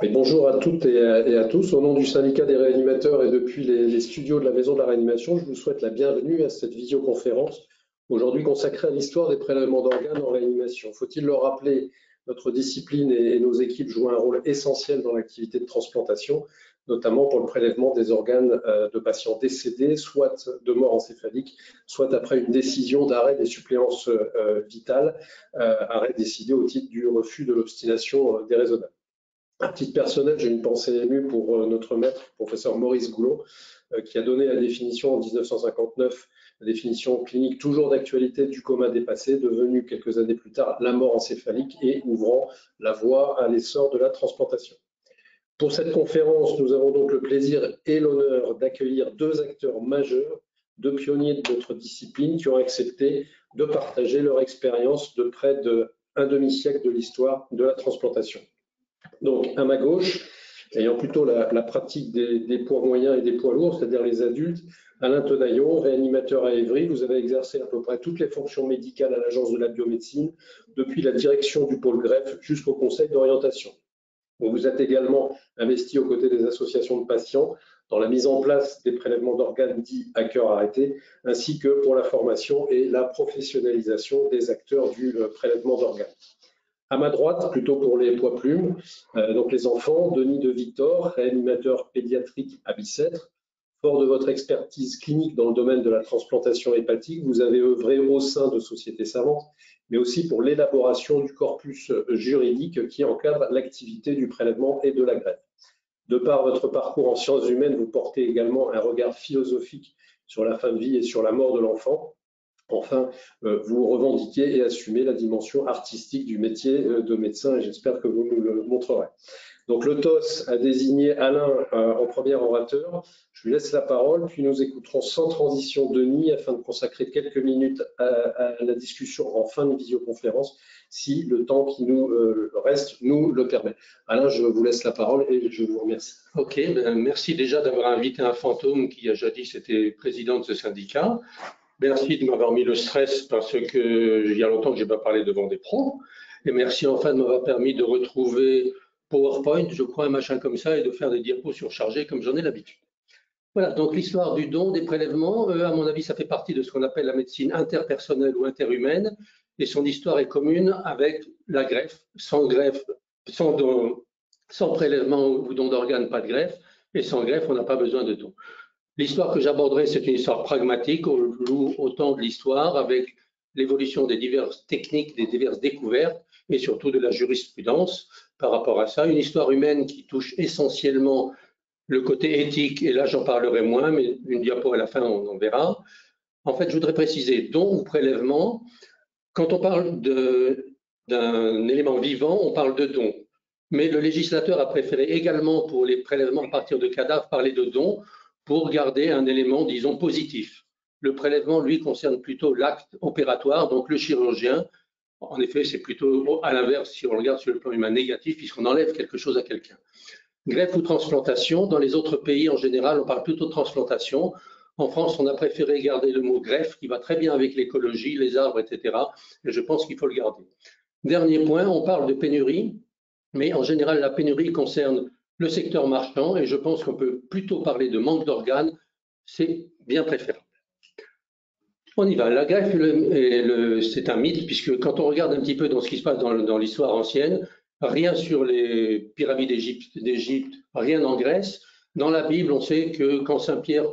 Et bonjour à toutes et à tous. Au nom du syndicat des réanimateurs et depuis les studios de la Maison de la Réanimation, je vous souhaite la bienvenue à cette visioconférence, aujourd'hui consacrée à l'histoire des prélèvements d'organes en réanimation. Faut-il le rappeler, notre discipline et nos équipes jouent un rôle essentiel dans l'activité de transplantation, notamment pour le prélèvement des organes de patients décédés, soit de mort encéphalique, soit après une décision d'arrêt des suppléances vitales, arrêt décidé au titre du refus de l'obstination déraisonnable. À titre personnel, j'ai une pensée émue pour notre maître, professeur Maurice Goulot, qui a donné la définition en 1959, la définition clinique toujours d'actualité du coma dépassé, devenu quelques années plus tard la mort encéphalique et ouvrant la voie à l'essor de la transplantation. Pour cette conférence, nous avons donc le plaisir et l'honneur d'accueillir deux acteurs majeurs, deux pionniers de notre discipline qui ont accepté de partager leur expérience de près d'un demi-siècle de l'histoire de la transplantation. Donc, à ma gauche, ayant plutôt la pratique des poids moyens et des poids lourds, c'est-à-dire les adultes, Alain Tenaillon, réanimateur à Évry, vous avez exercé à peu près toutes les fonctions médicales à l'Agence de la biomédecine, depuis la direction du pôle greffe jusqu'au conseil d'orientation. Vous êtes également investi aux côtés des associations de patients dans la mise en place des prélèvements d'organes dits à cœur arrêté, ainsi que pour la formation et la professionnalisation des acteurs du prélèvement d'organes. À ma droite, plutôt pour les poids plumes, donc les enfants, Denis de Victor, réanimateur pédiatrique à Bicêtre. Fort de votre expertise clinique dans le domaine de la transplantation hépatique, vous avez œuvré au sein de sociétés savantes, mais aussi pour l'élaboration du corpus juridique qui encadre l'activité du prélèvement et de la greffe. De par votre parcours en sciences humaines, vous portez également un regard philosophique sur la fin de vie et sur la mort de l'enfant. Enfin, vous revendiquez et assumez la dimension artistique du métier de médecin et j'espère que vous nous le montrerez. Donc le TOS a désigné Alain en premier orateur. Je lui laisse la parole, puis nous écouterons sans transition Denis afin de consacrer quelques minutes à la discussion en fin de visioconférence, si le temps qui nous reste nous le permet. Alain, je vous laisse la parole et je vous remercie. Ok, merci déjà d'avoir invité un fantôme qui a jadis été président de ce syndicat. Merci de m'avoir mis le stress parce que il y a longtemps que je n'ai pas parlé devant des pros. Et merci enfin de m'avoir permis de retrouver PowerPoint, je crois, un machin comme ça, et de faire des diapos surchargés comme j'en ai l'habitude. Voilà, donc l'histoire du don, des prélèvements, à mon avis, ça fait partie de ce qu'on appelle la médecine interpersonnelle ou interhumaine. Et son histoire est commune avec la greffe. Sans greffe, sans prélèvement ou don d'organes, pas de greffe. Et sans greffe, on n'a pas besoin de don. L'histoire que j'aborderai, c'est une histoire pragmatique, au temps de l'histoire, avec l'évolution des diverses techniques, des diverses découvertes, et surtout de la jurisprudence par rapport à ça. Une histoire humaine qui touche essentiellement le côté éthique, et là j'en parlerai moins, mais une diapo à la fin, on en verra. En fait, je voudrais préciser, don ou prélèvement, quand on parle d'un élément vivant, on parle de don. Mais le législateur a préféré également, pour les prélèvements à partir de cadavres, parler de don, pour garder un élément, disons, positif. Le prélèvement, lui, concerne plutôt l'acte opératoire, donc le chirurgien. En effet, c'est plutôt à l'inverse, si on regarde sur le plan humain négatif, puisqu'on enlève quelque chose à quelqu'un. Greffe ou transplantation, dans les autres pays, en général, on parle plutôt de transplantation. En France, on a préféré garder le mot greffe, qui va très bien avec l'écologie, les arbres, etc. Et je pense qu'il faut le garder. Dernier point, on parle de pénurie, mais en général, la pénurie concerne le secteur marchand, et je pense qu'on peut plutôt parler de manque d'organes, c'est bien préférable. On y va. La greffe, c'est un mythe, puisque quand on regarde un petit peu dans ce qui se passe dans l'histoire ancienne, rien sur les pyramides d'Égypte, rien en Grèce. Dans la Bible, on sait que quand Saint-Pierre,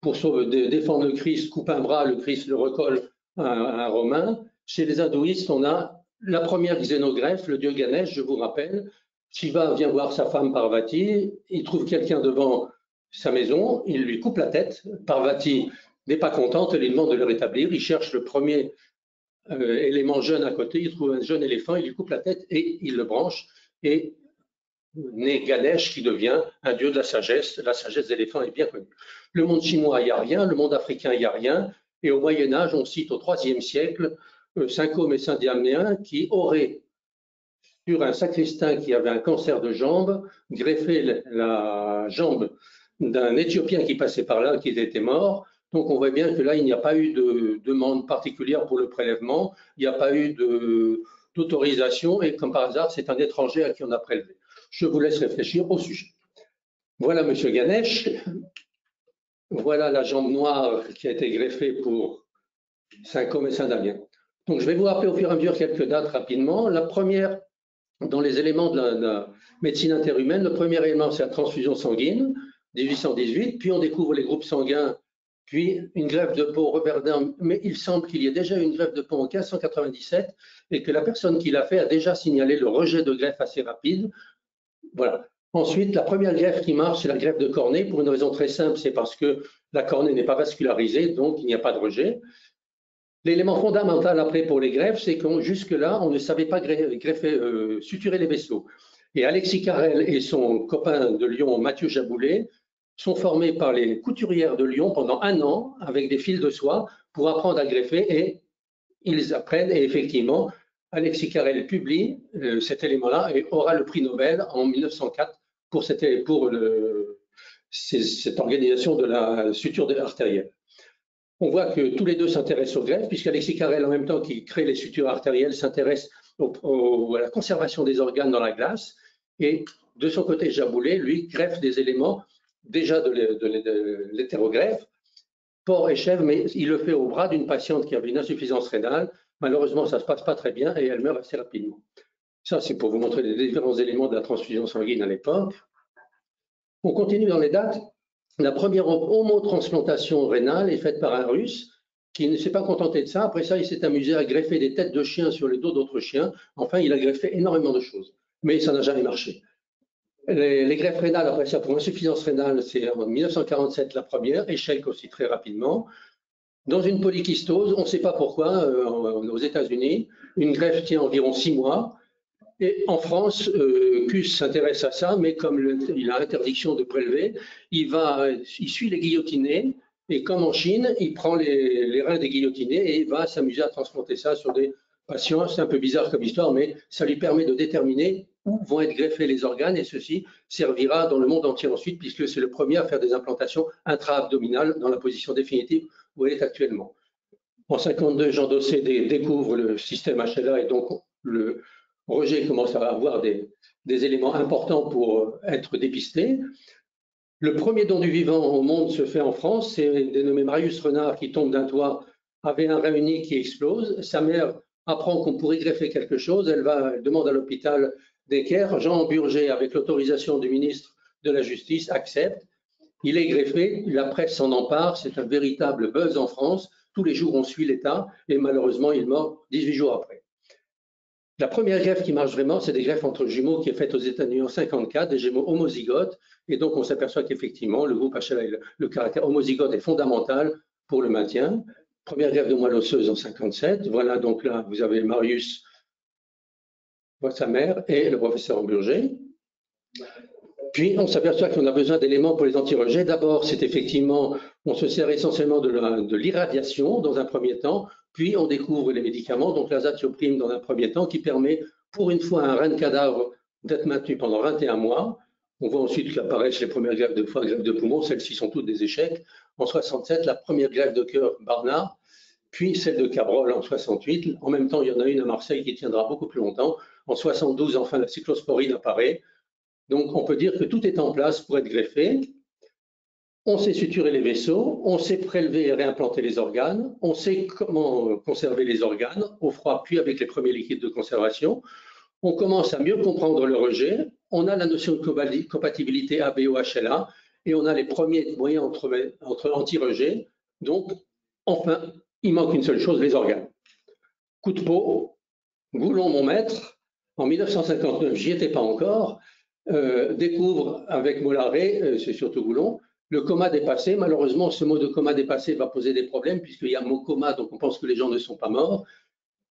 pour défendre le Christ, coupe un bras, le Christ le recolle à un Romain. Chez les hindouistes, on a la première xénogreffe, le dieu Ganesh, je vous rappelle. Shiva vient voir sa femme Parvati, il trouve quelqu'un devant sa maison, il lui coupe la tête. Parvati n'est pas contente, elle lui demande de le rétablir. Il cherche le premier élément jeune à côté, il trouve un jeune éléphant, il lui coupe la tête et il le branche. Et naît Ganesh qui devient un dieu de la sagesse. La sagesse d'éléphant est bien connue. Le monde chinois, il n'y a rien. Le monde africain, il n'y a rien. Et au Moyen-Âge, on cite au IIIe siècle Saint-Côme et Saint-Diaméen qui auraient, sur un sacristain qui avait un cancer de jambe, greffé la jambe d'un Éthiopien qui passait par là, qui était mort. Donc on voit bien que là, il n'y a pas eu de demande particulière pour le prélèvement, il n'y a pas eu d'autorisation et comme par hasard, c'est un étranger à qui on a prélevé. Je vous laisse réfléchir au sujet. Voilà Monsieur Ganesh. Voilà la jambe noire qui a été greffée pour Saint-Côme et Saint-Damien. Donc, je vais vous rappeler au fur et à mesure quelques dates rapidement. La première, dans les éléments de la médecine interhumaine, le premier élément, c'est la transfusion sanguine, 1818. Puis, on découvre les groupes sanguins, puis une greffe de peau, Reverdin. Mais il semble qu'il y ait déjà eu une greffe de peau en 1597 et que la personne qui l'a fait a déjà signalé le rejet de greffe assez rapide. Voilà. Ensuite, la première greffe qui marche, c'est la greffe de cornée, pour une raison très simple, c'est parce que la cornée n'est pas vascularisée, donc il n'y a pas de rejet. L'élément fondamental après pour les greffes, c'est que jusque-là, on ne savait pas suturer les vaisseaux. Et Alexis Carrel et son copain de Lyon, Mathieu Jaboulet, sont formés par les couturières de Lyon pendant 1 an avec des fils de soie pour apprendre à greffer et ils apprennent et effectivement, Alexis Carrel publie cet élément-là et aura le prix Nobel en 1904 pour cette organisation de la suture artérielle. On voit que tous les deux s'intéressent aux greffes, puisqu'Alexis Carrel, en même temps qu'il crée les sutures artérielles, s'intéresse à la conservation des organes dans la glace. Et de son côté, Jaboulet, lui, greffe des éléments déjà de l'hétérogreffe, porc et chèvre, mais il le fait au bras d'une patiente qui avait une insuffisance rénale. Malheureusement, ça ne se passe pas très bien et elle meurt assez rapidement. Ça, c'est pour vous montrer les différents éléments de la transfusion sanguine à l'époque. On continue dans les dates. La première homotransplantation rénale est faite par un Russe qui ne s'est pas contenté de ça. Après ça, il s'est amusé à greffer des têtes de chiens sur les dos d'autres chiens. Enfin, il a greffé énormément de choses, mais ça n'a jamais marché. Les greffes rénales, après ça, pour insuffisance rénale, c'est en 1947 la première, échec aussi très rapidement. Dans une polykystose, on ne sait pas pourquoi, aux États-Unis, une greffe tient environ 6 mois. Et en France, CUS s'intéresse à ça, mais comme il a interdiction de prélever, il suit les guillotinés, et comme en Chine, il prend les reins des guillotinés et il va s'amuser à transplanter ça sur des patients. C'est un peu bizarre comme histoire, mais ça lui permet de déterminer où vont être greffés les organes, et ceci servira dans le monde entier ensuite, puisque c'est le premier à faire des implantations intra-abdominales dans la position définitive où elle est actuellement. En 1952, Jean Dosset découvre le système HLA et donc le rejet commence à avoir des éléments importants pour être dépisté. Le premier don du vivant au monde se fait en France, c'est dénommé Marius Renard qui tombe d'un toit, avait un rein unique qui explose. Sa mère apprend qu'on pourrait greffer quelque chose, elle demande à l'hôpital d'Equerre. Jean Burger, avec l'autorisation du ministre de la Justice, accepte. Il est greffé, la presse s'en empare, c'est un véritable buzz en France. Tous les jours, on suit l'état et malheureusement, il meurt 18 jours après. La première greffe qui marche vraiment, c'est des greffes entre jumeaux qui est faite aux États-Unis en 1954, des jumeaux homozygotes. Et donc, on s'aperçoit qu'effectivement, le groupe HLA, le caractère homozygote est fondamental pour le maintien. Première greffe de moelle osseuse en 1957. Voilà, donc là, vous avez Marius, sa mère, et le professeur Burger. Puis, on s'aperçoit qu'on a besoin d'éléments pour les anti-rejets. D'abord, c'est effectivement, on se sert essentiellement de l'irradiation dans un premier temps, puis on découvre les médicaments, donc l'azatioprine dans un premier temps, qui permet, pour une fois, un rein de cadavre d'être maintenu pendant 21 mois. On voit ensuite qu'apparaissent les premières greffes de foie, greffes de poumon, celles-ci sont toutes des échecs. En 67, la première greffe de cœur, Barnard, puis celle de Cabrol en 68. En même temps, il y en a une à Marseille qui tiendra beaucoup plus longtemps. En 72, enfin, la cyclosporine apparaît. Donc, on peut dire que tout est en place pour être greffé. On sait suturer les vaisseaux, on sait prélever et réimplanter les organes, on sait comment conserver les organes au froid, puis avec les premiers liquides de conservation. On commence à mieux comprendre le rejet. On a la notion de compatibilité ABO-HLA et on a les premiers moyens entre anti-rejet. Donc, enfin, il manque une seule chose, les organes. Coup de peau, Goulon, mon maître, en 1959, j'y étais pas encore, découvre avec Mollaret, c'est surtout Goulon, le coma dépassé. Malheureusement, ce mot de coma dépassé va poser des problèmes puisqu'il y a un mot coma, donc on pense que les gens ne sont pas morts.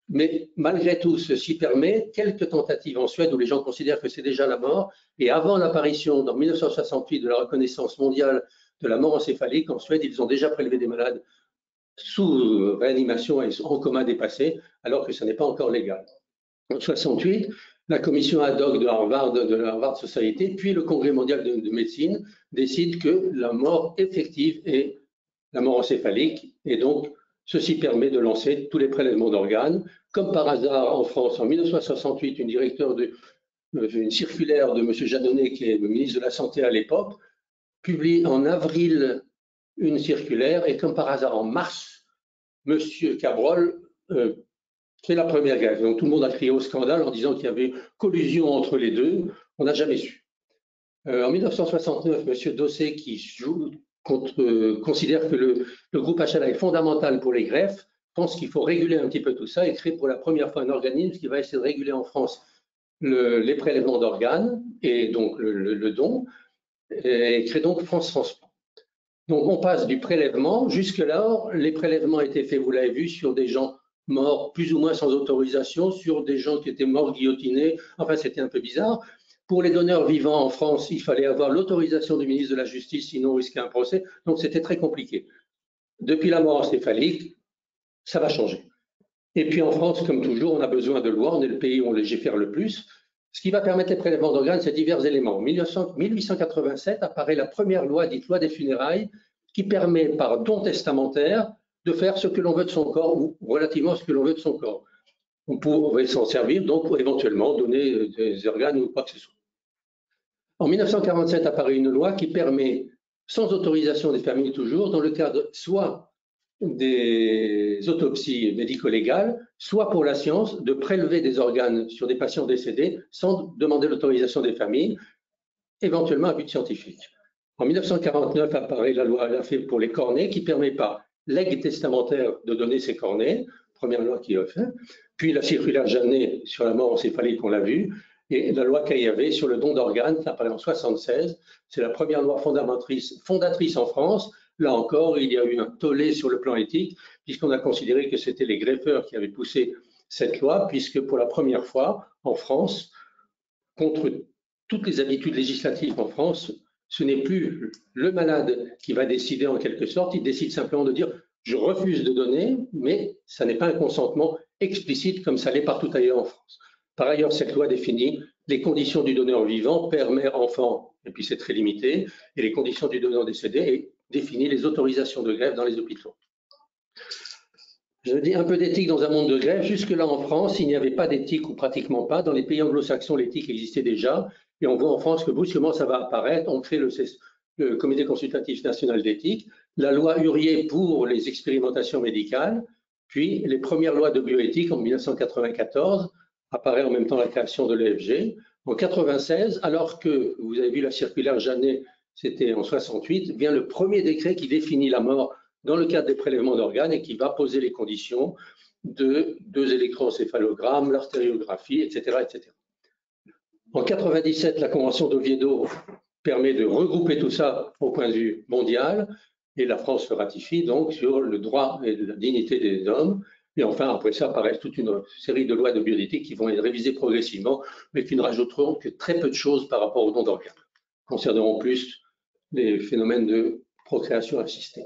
Mais malgré tout, ceci permet quelques tentatives en Suède où les gens considèrent que c'est déjà la mort. Et avant l'apparition, en 1968, de la reconnaissance mondiale de la mort encéphalique, en Suède, ils ont déjà prélevé des malades sous réanimation et en coma dépassé, alors que ce n'est pas encore légal. En 68, la commission ad hoc de la Harvard Society, puis le Congrès mondial de médecine décident que la mort effective est la mort encéphalique, et donc Ceci permet de lancer tous les prélèvements d'organes. Comme par hasard, en France, en 1968, une circulaire de M. Jeannonnet, qui est le ministre de la Santé à l'époque, publie en avril une circulaire, et comme par hasard, en mars, M. Cabrol fait la première grève. Donc tout le monde a crié au scandale en disant qu'il y avait collusion entre les deux. On n'a jamais su. En 1969, M. Dossé, considère que le groupe HLA est fondamental pour les greffes, pense qu'il faut réguler un petit peu tout ça et crée pour la première fois un organisme qui va essayer de réguler en France les prélèvements d'organes et donc le don, et crée donc France Transplant. Donc on passe du prélèvement, jusque-là, les prélèvements étaient faits, vous l'avez vu, sur des gens morts plus ou moins sans autorisation, sur des gens qui étaient morts guillotinés, enfin c'était un peu bizarre. Pour les donneurs vivants en France, il fallait avoir l'autorisation du ministre de la Justice, sinon on risquait un procès, donc c'était très compliqué. Depuis la mort encéphalique, ça va changer. Et puis en France, comme toujours, on a besoin de lois, on est le pays où on légifère le plus. Ce qui va permettre les prélèvements d'organes, c'est divers éléments. En 1887 apparaît la première loi, dite loi des funérailles, qui permet par don testamentaire de faire ce que l'on veut de son corps ou relativement ce que l'on veut de son corps. On pourrait s'en servir donc pour éventuellement donner des organes ou quoi que ce soit. En 1947 apparaît une loi qui permet, sans autorisation des familles toujours, dans le cadre soit des autopsies médico-légales, soit pour la science, de prélever des organes sur des patients décédés sans demander l'autorisation des familles, éventuellement à but scientifique. En 1949 apparaît la loi pour les cornées qui permet par legs testamentaire de donner ces cornées, première loi qui est faite, puis la circulaire Jeannonnet sur la mort encéphalique, on l'a vu, et la loi Caillavet sur le don d'organes qui apparaît en 1976. C'est la première loi fondatrice en France. Là encore, il y a eu un tollé sur le plan éthique, puisqu'on a considéré que c'était les greffeurs qui avaient poussé cette loi, puisque pour la première fois en France, contre toutes les habitudes législatives en France, ce n'est plus le malade qui va décider en quelque sorte, il décide simplement de dire « je refuse de donner », mais ça n'est pas un consentement explicite comme ça l'est partout ailleurs en France. Par ailleurs, cette loi définit les conditions du donneur vivant, père, mère, enfant, et puis c'est très limité, et les conditions du donneur décédé, et définit les autorisations de greffe dans les hôpitaux. Je dis un peu d'éthique dans un monde de greffe. Jusque-là en France, il n'y avait pas d'éthique ou pratiquement pas. Dans les pays anglo-saxons, l'éthique existait déjà. Et on voit en France que brusquement, ça va apparaître. On crée le Comité consultatif national d'éthique, la loi Hurier pour les expérimentations médicales, puis les premières lois de bioéthique en 1994, apparaît en même temps la création de l'EFG. En 1996, alors que vous avez vu la circulaire Jeannonnet, c'était en 68, vient le premier décret qui définit la mort dans le cadre des prélèvements d'organes et qui va poser les conditions de 2 électroencéphalogrammes, l'artériographie, etc., etc. En 1997, la Convention d'Oviedo permet de regrouper tout ça au point de vue mondial et la France le ratifie donc sur le droit et la dignité des hommes. Et enfin, après ça, apparaît toute une série de lois de bioéthique qui vont être révisées progressivement, mais qui ne rajouteront que très peu de choses par rapport au don d'organes, concerneront plus les phénomènes de procréation assistée.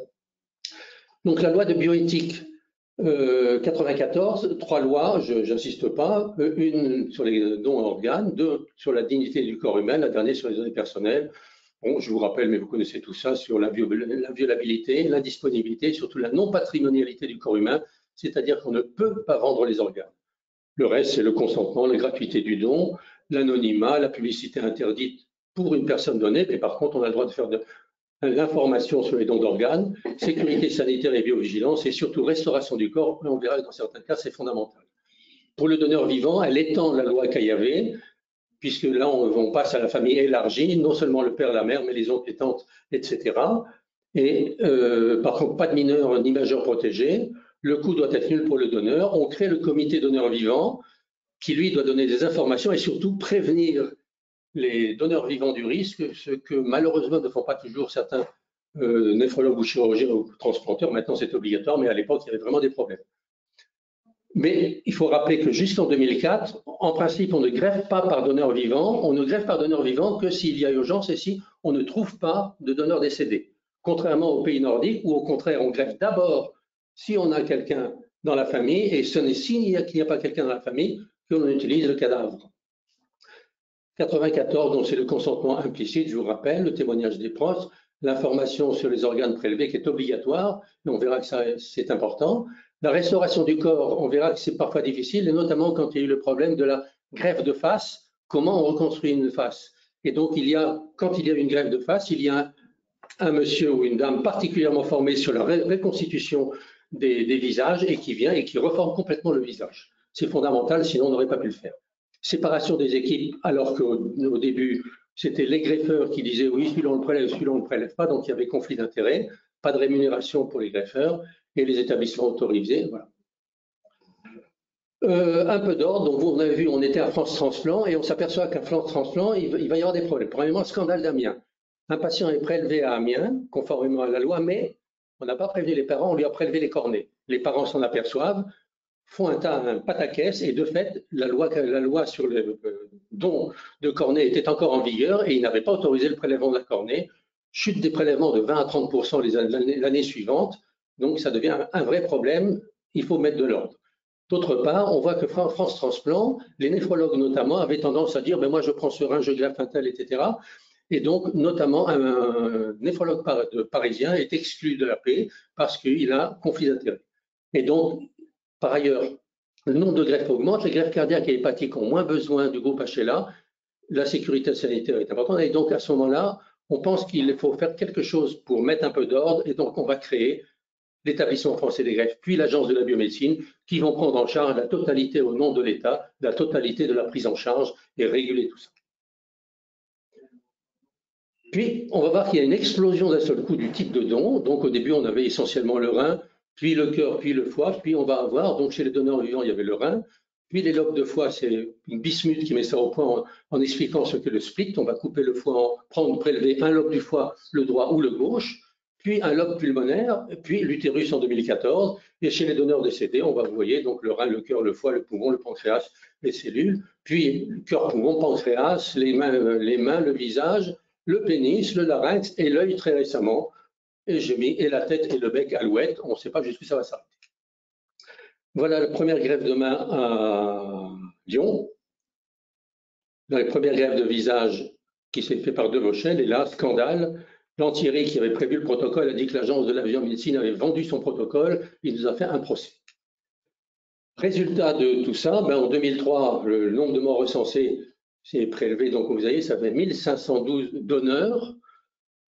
Donc la loi de bioéthique 94, 3 lois, je n'insiste pas, une sur les dons d'organes, 2 sur la dignité du corps humain, la dernière sur les données personnelles. Bon, je vous rappelle, mais vous connaissez tout ça, sur la violabilité, l'indisponibilité, surtout la non-patrimonialité du corps humain, c'est-à-dire qu'on ne peut pas vendre les organes. Le reste, c'est le consentement, la gratuité du don, l'anonymat, la publicité interdite pour une personne donnée, mais par contre, on a le droit de faire l'information sur les dons d'organes, sécurité sanitaire et biovigilance, et surtout restauration du corps. On verra que dans certains cas, c'est fondamental. Pour le donneur vivant, elle étend la loi Caillavet, puisque là, on passe à la famille élargie, non seulement le père, la mère, mais les oncles, les tantes, etc. Et par contre, pas de mineurs ni majeurs protégés. Le coût doit être nul pour le donneur. On crée le comité donneur vivant, qui lui doit donner des informations et surtout prévenir les donneurs vivants du risque, ce que malheureusement ne font pas toujours certains néphrologues ou chirurgiens ou transplanteurs. Maintenant, c'est obligatoire, mais à l'époque, il y avait vraiment des problèmes. Mais il faut rappeler que jusqu'en 2004, en principe, on ne greffe pas par donneur vivant. On ne greffe par donneur vivant que s'il y a urgence et si on ne trouve pas de donneur décédé. Contrairement aux pays nordiques où, au contraire, on greffe d'abord si on a quelqu'un dans la famille et ce n'est s'il n'y a pas quelqu'un dans la famille qu'on utilise le cadavre. 94, donc c'est le consentement implicite, je vous rappelle, le témoignage des proches, l'information sur les organes prélevés qui est obligatoire, et on verra que c'est important. La restauration du corps, on verra que c'est parfois difficile, et notamment quand il y a eu le problème de la greffe de face, comment on reconstruit une face. Et donc, quand il y a une greffe de face, il y a un monsieur ou une dame particulièrement formé sur la reconstitution des visages et qui vient et qui reforme complètement le visage. C'est fondamental, sinon on n'aurait pas pu le faire. Séparation des équipes, alors qu'au début, c'était les greffeurs qui disaient oui, celui-là on le prélève, celui-là on ne le prélève pas, donc il y avait conflit d'intérêts, pas de rémunération pour les greffeurs et les établissements autorisés. Voilà. Un peu d'ordre, donc on a vu, on était à France Transplant et on s'aperçoit qu'à France Transplant, il va y avoir des problèmes. Premièrement, scandale d'Amiens. Un patient est prélevé à Amiens, conformément à la loi, mais on n'a pas prévenu les parents, on lui a prélevé les cornets. Les parents s'en aperçoivent, font un pataquès et de fait, la loi sur le don de cornets était encore en vigueur et ils n'avaient pas autorisé le prélèvement de la cornée. Chute des prélèvements de 20 à 30% l'année suivante, donc ça devient un vrai problème, il faut mettre de l'ordre. D'autre part, on voit que France Transplant, les néphrologues notamment, avaient tendance à dire ben moi je prends ce rein, je greffe un tel, etc. Et donc, notamment, un néphrologue parisien est exclu de la paix parce qu'il a conflit d'intérêts. Et donc, par ailleurs, le nombre de greffes augmente, les greffes cardiaques et hépatiques ont moins besoin du groupe HLA, la sécurité sanitaire est importante, et donc à ce moment-là, on pense qu'il faut faire quelque chose pour mettre un peu d'ordre, et donc on va créer l'Établissement français des greffes, puis l'Agence de la biomédecine, qui vont prendre en charge la totalité au nom de l'État, la totalité de la prise en charge et réguler tout ça. Puis, on va voir qu'il y a une explosion d'un seul coup du type de don. Donc, au début, on avait essentiellement le rein, puis le cœur, puis le foie. Puis, on va avoir, donc chez les donneurs vivants, il y avait le rein. Puis, les lobes de foie, c'est une Bismuth qui met ça au point en expliquant ce qu'est le split. On va couper le foie, prélever un lobe du foie, le droit ou le gauche, puis un lobe pulmonaire, puis l'utérus en 2014. Et chez les donneurs décédés, on va, vous voyez, donc le rein, le cœur, le foie, le poumon, le pancréas, les cellules. Puis, cœur, poumon, pancréas, les mains, le visage, le pénis, le larynx et l'œil très récemment, et j'ai mis et la tête et le bec alouette, on ne sait pas jusqu'où ça va s'arrêter. Voilà la première greffe de main à Lyon. Dans les premières greffes de visage qui s'est fait par De Vauchel, et là, scandale, Lantieri qui avait prévu le protocole a dit que l'agence de la biomédecine avait vendu son protocole, il nous a fait un procès. Résultat de tout ça, en 2003, le nombre de morts recensés c'est prélevé, donc vous voyez, ça fait 1512 donneurs.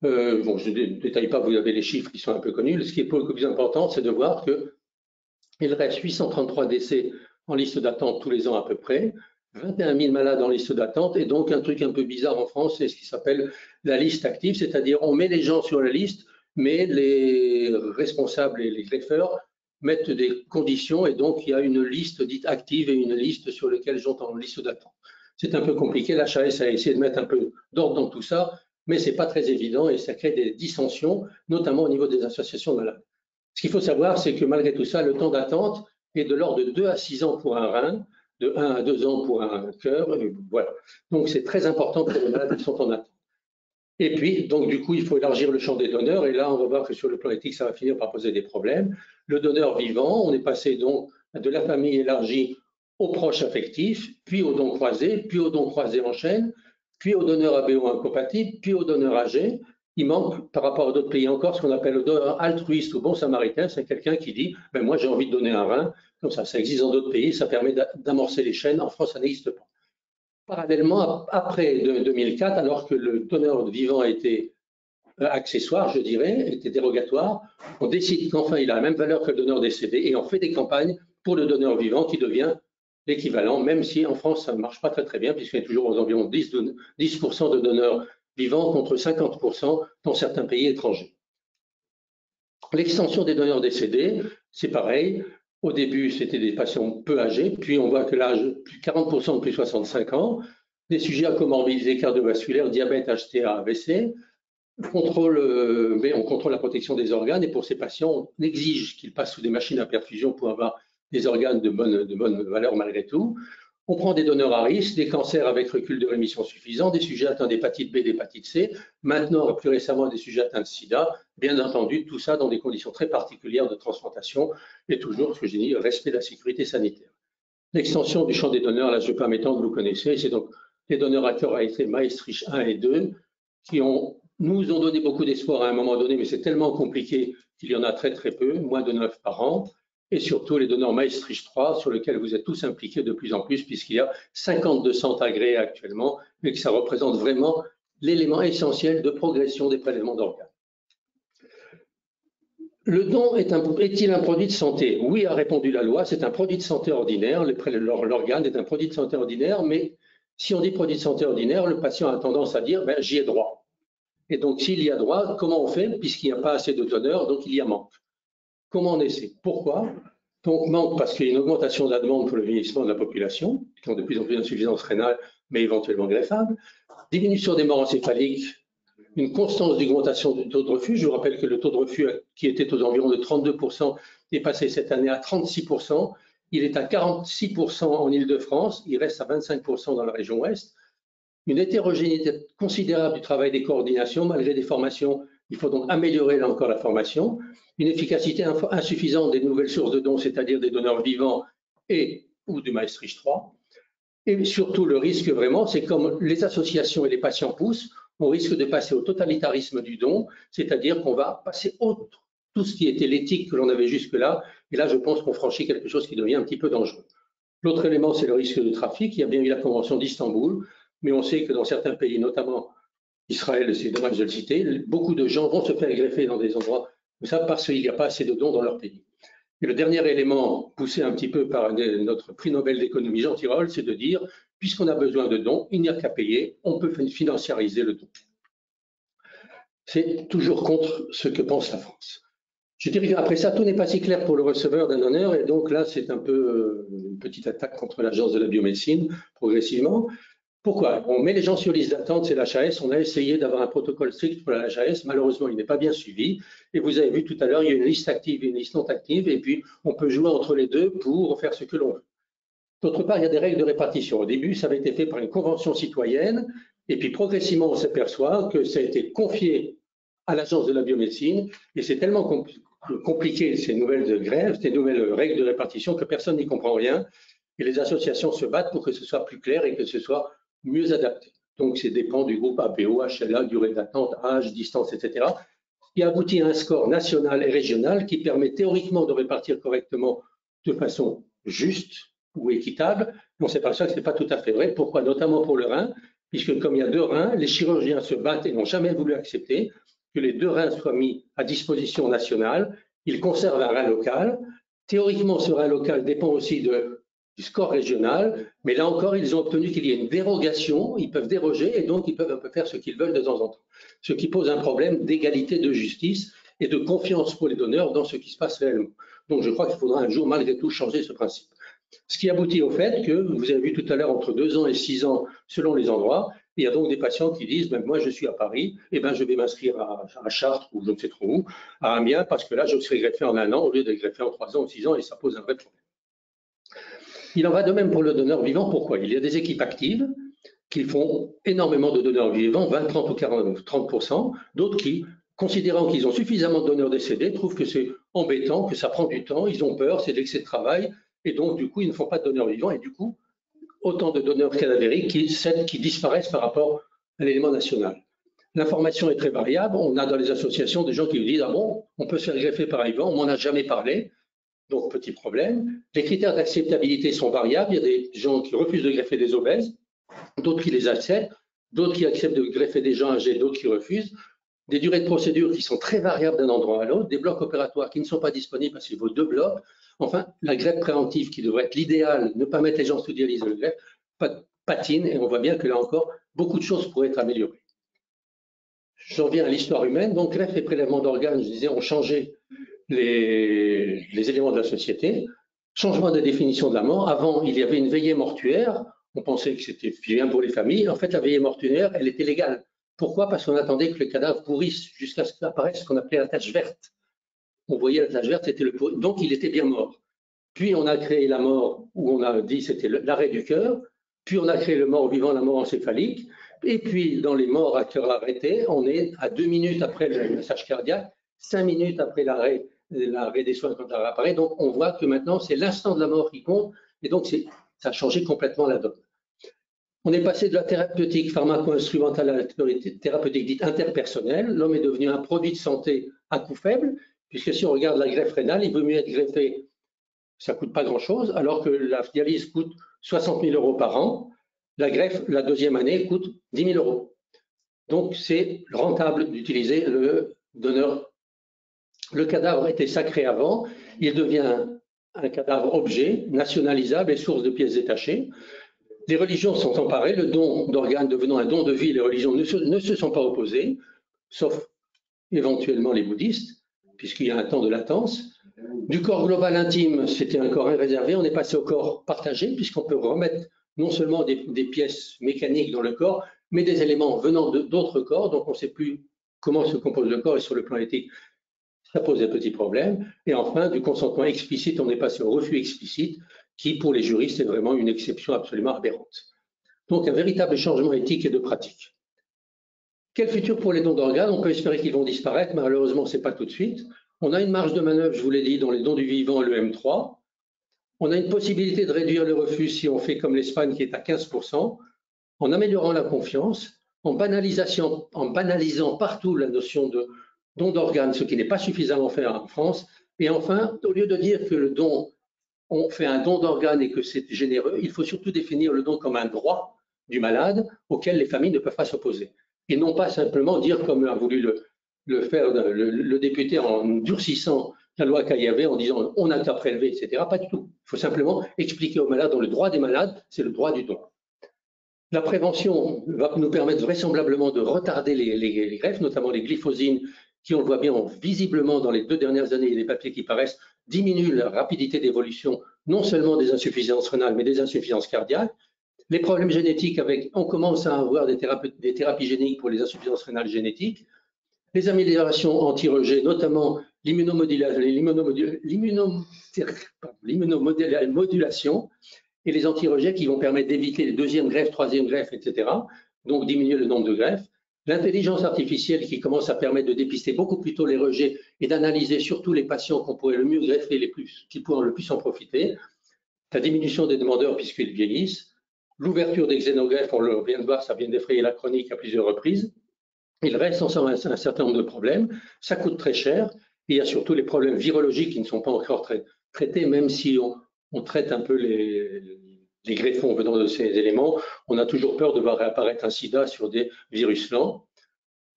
Bon, je ne détaille pas, vous avez les chiffres qui sont un peu connus. Ce qui est pour le plus important, c'est de voir qu'il reste 833 décès en liste d'attente tous les ans à peu près, 21 000 malades en liste d'attente, et donc un truc un peu bizarre en France, c'est ce qui s'appelle la liste active, c'est-à-dire on met les gens sur la liste, mais les responsables et les greffeurs mettent des conditions, et donc il y a une liste dite active et une liste sur laquelle les gens sont en liste d'attente. C'est un peu compliqué, l'HAS a essayé de mettre un peu d'ordre dans tout ça, mais ce n'est pas très évident et ça crée des dissensions, notamment au niveau des associations de malades. Ce qu'il faut savoir, c'est que malgré tout ça, le temps d'attente est de l'ordre de 2 à 6 ans pour un rein, de 1 à 2 ans pour un cœur, voilà. Donc c'est très important pour les malades qui sont en attente. Et puis, donc du coup, il faut élargir le champ des donneurs, et là, on va voir que sur le plan éthique, ça va finir par poser des problèmes. Le donneur vivant, on est passé donc de la famille élargie aux proches affectifs, puis aux dons croisés, puis aux dons croisés en chaîne, puis aux donneurs ABO incompatibles, puis aux donneurs âgés. Il manque, par rapport à d'autres pays encore, ce qu'on appelle le donneur altruiste ou bon samaritain. C'est quelqu'un qui dit moi, j'ai envie de donner un rein. Comme ça existe dans d'autres pays, ça permet d'amorcer les chaînes. En France, ça n'existe pas. Parallèlement, après 2004, alors que le donneur vivant a été accessoire, je dirais, était dérogatoire, on décide qu'enfin, il a la même valeur que le donneur décédé et on fait des campagnes pour le donneur vivant qui devient l'équivalent, même si en France, ça ne marche pas très très bien, puisqu'il y a toujours aux environs 10% de donneurs vivants contre 50% dans certains pays étrangers. L'extension des donneurs décédés, c'est pareil. Au début, c'était des patients peu âgés, puis on voit que l'âge, 40% depuis 65 ans, des sujets à comorbidité cardiovasculaire, diabète, HTA, AVC. On contrôle la protection des organes et pour ces patients, on exige qu'ils passent sous des machines à perfusion pour avoir des organes de bonne valeur malgré tout. On prend des donneurs à risque, des cancers avec recul de rémission suffisant, des sujets atteints d'hépatite B, d'hépatite C, maintenant, plus récemment, des sujets atteints de sida, bien entendu, tout ça dans des conditions très particulières de transplantation et toujours, ce que j'ai dit, respect de la sécurité sanitaire. L'extension du champ des donneurs, là, je ne vais pas m'étendre, vous connaissez, c'est donc les donneurs à cœur à effet Maastricht 1 et 2 qui ont nous ont donné beaucoup d'espoir à un moment donné, mais c'est tellement compliqué qu'il y en a très très peu, moins de 9 par an, et surtout les donneurs Maastricht 3, sur lesquels vous êtes tous impliqués de plus en plus, puisqu'il y a 52 centres agréés actuellement, et que ça représente vraiment l'élément essentiel de progression des prélèvements d'organes. Le don est-il un produit de santé? Oui, a répondu la loi, c'est un produit de santé ordinaire, l'organe est un produit de santé ordinaire, mais si on dit produit de santé ordinaire, le patient a tendance à dire « j'y ai droit ». Et donc, s'il y a droit, comment on fait? Puisqu'il n'y a pas assez de donneurs, donc il y a manque. Comment on essaie? Pourquoi? Donc, manque parce qu'il y a une augmentation de la demande pour le vieillissement de la population, qui ont de plus en plus d'insuffisance rénale, mais éventuellement greffable. Diminution des morts encéphaliques, une constance d'augmentation du taux de refus. Je vous rappelle que le taux de refus, qui était aux environs de 32%, est passé cette année à 36%. Il est à 46% en Île-de-France, il reste à 25% dans la région Ouest. Une hétérogénéité considérable du travail des coordinations, malgré des formations. Il faut donc améliorer là encore la formation. Une efficacité insuffisante des nouvelles sources de dons, c'est-à-dire des donneurs vivants et ou du Maastricht 3. Et surtout, le risque vraiment, c'est comme les associations et les patients poussent, on risque de passer au totalitarisme du don, c'est-à-dire qu'on va passer outre tout ce qui était l'éthique que l'on avait jusque-là. Et là, je pense qu'on franchit quelque chose qui devient un petit peu dangereux. L'autre élément, c'est le risque de trafic. Il y a bien eu la Convention d'Istanbul, mais on sait que dans certains pays, notamment Israël, c'est dommage de le citer, beaucoup de gens vont se faire greffer dans des endroits comme ça parce qu'il n'y a pas assez de dons dans leur pays. Et le dernier élément, poussé un petit peu par notre prix Nobel d'économie Jean Tirole, c'est de dire, puisqu'on a besoin de dons, il n'y a qu'à payer, on peut financiariser le don. C'est toujours contre ce que pense la France. Je dirais qu'après ça, tout n'est pas si clair pour le receveur d'un donneur, et donc là, c'est un peu une petite attaque contre l'Agence de la biomédecine, progressivement. Pourquoi? On met les gens sur liste d'attente, c'est l'HAS. On a essayé d'avoir un protocole strict pour la HAS. Malheureusement, il n'est pas bien suivi. Et vous avez vu tout à l'heure, il y a une liste active et une liste non active. Et puis, on peut jouer entre les deux pour faire ce que l'on veut. D'autre part, il y a des règles de répartition. Au début, ça avait été fait par une convention citoyenne. Et puis, progressivement, on s'aperçoit que ça a été confié à l'Agence de la biomédecine. Et c'est tellement compliqué, ces nouvelles grèves, ces nouvelles règles de répartition, que personne n'y comprend rien. Et les associations se battent pour que ce soit plus clair et que ce soit mieux adapté. Donc, ça dépend du groupe APO, HLA, durée d'attente, âge, distance, etc. qui aboutit à un score national et régional qui permet théoriquement de répartir correctement de façon juste ou équitable. On s'aperçoit que ce n'est pas tout à fait vrai. Pourquoi? Notamment pour le rein, puisque comme il y a 2 reins, les chirurgiens se battent et n'ont jamais voulu accepter que les 2 reins soient mis à disposition nationale. Ils conservent un rein local. Théoriquement, ce rein local dépend aussi du score régional, mais là encore, ils ont obtenu qu'il y ait une dérogation, ils peuvent déroger et donc ils peuvent un peu faire ce qu'ils veulent de temps en temps. Ce qui pose un problème d'égalité de justice et de confiance pour les donneurs dans ce qui se passe réellement. Donc je crois qu'il faudra un jour malgré tout changer ce principe. Ce qui aboutit au fait que, vous avez vu tout à l'heure, entre 2 ans et 6 ans selon les endroits, il y a donc des patients qui disent, ben, moi je suis à Paris, et ben, je vais m'inscrire à Chartres ou je ne sais trop où, à Amiens, parce que là je serai greffé en 1 an au lieu d'être greffé en 3 ans ou 6 ans et ça pose un vrai problème. Il en va de même pour le donneur vivant. Pourquoi? Il y a des équipes actives qui font énormément de donneurs vivants, 20, 30 ou 40, 30%, d'autres qui, considérant qu'ils ont suffisamment de donneurs décédés, trouvent que c'est embêtant, que ça prend du temps, ils ont peur, c'est de l'excès de travail, et donc du coup, ils ne font pas de donneurs vivants, et du coup, autant de donneurs cadavériques qui disparaissent par rapport à l'élément national. L'information est très variable. On a dans les associations des gens qui nous disent « Ah bon, on peut se faire greffer par vivant, on m'en a jamais parlé ». Donc, petit problème. Les critères d'acceptabilité sont variables. Il y a des gens qui refusent de greffer des obèses, d'autres qui les acceptent, d'autres qui acceptent de greffer des gens âgés, d'autres qui refusent. Des durées de procédure qui sont très variables d'un endroit à l'autre, des blocs opératoires qui ne sont pas disponibles parce qu'il faut 2 blocs. Enfin, la greffe préventive qui devrait être l'idéal, ne pas mettre les gens sous dialyse de greffe, patine et on voit bien que là encore, beaucoup de choses pourraient être améliorées. J'en viens à l'histoire humaine. Donc, greffe et prélèvement d'organes, je disais, ont changé les éléments de la société. Changement de définition de la mort. Avant, il y avait une veillée mortuaire. On pensait que c'était bien pour les familles. En fait, la veillée mortuaire, elle était légale. Pourquoi? Parce qu'on attendait que le cadavre pourrisse jusqu'à ce qu'apparaisse ce qu'on appelait la tache verte. On voyait la tache verte, c'était le pourri. Donc, il était bien mort. Puis, on a créé la mort où on a dit c'était l'arrêt du cœur. Puis, on a créé le mort vivant, la mort encéphalique. Et puis, dans les morts à cœur arrêté, on est à 2 minutes après le massage cardiaque, 5 minutes après l'arrêt des soins quand l'arrêt apparaît. Donc, on voit que maintenant, c'est l'instant de la mort qui compte. Et donc, ça a changé complètement la donne. On est passé de la thérapeutique pharmaco-instrumentale à la thérapeutique dite interpersonnelle. L'homme est devenu un produit de santé à coût faible, puisque si on regarde la greffe rénale, il vaut mieux être greffé, ça ne coûte pas grand-chose, alors que la dialyse coûte 60 000 € par an. La greffe, la deuxième année, coûte 10 000 €. Donc, c'est rentable d'utiliser le donneur. Le cadavre était sacré avant, il devient un cadavre objet, nationalisable et source de pièces détachées. Les religions sont emparées, le don d'organes devenant un don de vie, les religions ne se sont pas opposées, sauf éventuellement les bouddhistes, puisqu'il y a un temps de latence. Du corps global intime, c'était un corps réservé, on est passé au corps partagé, puisqu'on peut remettre non seulement des pièces mécaniques dans le corps, mais des éléments venant d'autres corps, donc on ne sait plus comment se compose le corps, et sur le plan éthique, ça pose des petits problèmes. Et enfin, du consentement explicite, on est passé au refus explicite, qui pour les juristes est vraiment une exception absolument aberrante. Donc un véritable changement éthique et de pratique. Quel futur pour les dons d'organes? On peut espérer qu'ils vont disparaître, mais malheureusement, ce n'est pas tout de suite. On a une marge de manœuvre, je vous l'ai dit, dans les dons du vivant, le M3. On a une possibilité de réduire le refus si on fait comme l'Espagne qui est à 15%, en améliorant la confiance, en banalisant partout la notion de don d'organes, ce qui n'est pas suffisamment fait en France. Et enfin, au lieu de dire que le don, on fait un don d'organes et que c'est généreux, il faut surtout définir le don comme un droit du malade auquel les familles ne peuvent pas s'opposer. Et non pas simplement dire, comme a voulu le faire le député en durcissant la loi Caillavet en disant on n'a qu'à prélever, etc. Pas du tout. Il faut simplement expliquer aux malades, dans le droit des malades, c'est le droit du don. La prévention va nous permettre vraisemblablement de retarder les greffes, notamment les glyphosines, qui, on le voit bien, visiblement dans les 2 dernières années, il y a des papiers qui paraissent, diminuent la rapidité d'évolution, non seulement des insuffisances rénales, mais des insuffisances cardiaques. Les problèmes génétiques, on commence à avoir des thérapies géniques pour les insuffisances rénales génétiques. Les améliorations anti-rejet, notamment l'immunomodulation et les anti-rejets qui vont permettre d'éviter les deuxièmes greffes, troisième greffes, etc. Donc diminuer le nombre de greffes. L'intelligence artificielle qui commence à permettre de dépister beaucoup plus tôt les rejets et d'analyser surtout les patients qu'on pourrait le mieux greffer, qui pourront le plus en profiter. La diminution des demandeurs puisqu'ils vieillissent. L'ouverture des xénogreffes, on le vient de voir, ça vient d'effrayer la chronique à plusieurs reprises. Il reste ensemble un certain nombre de problèmes. Ça coûte très cher. Et il y a surtout les problèmes virologiques qui ne sont pas encore traités, même si on traite un peu les greffons venant de ces éléments. On a toujours peur de voir réapparaître un sida sur des virus lents.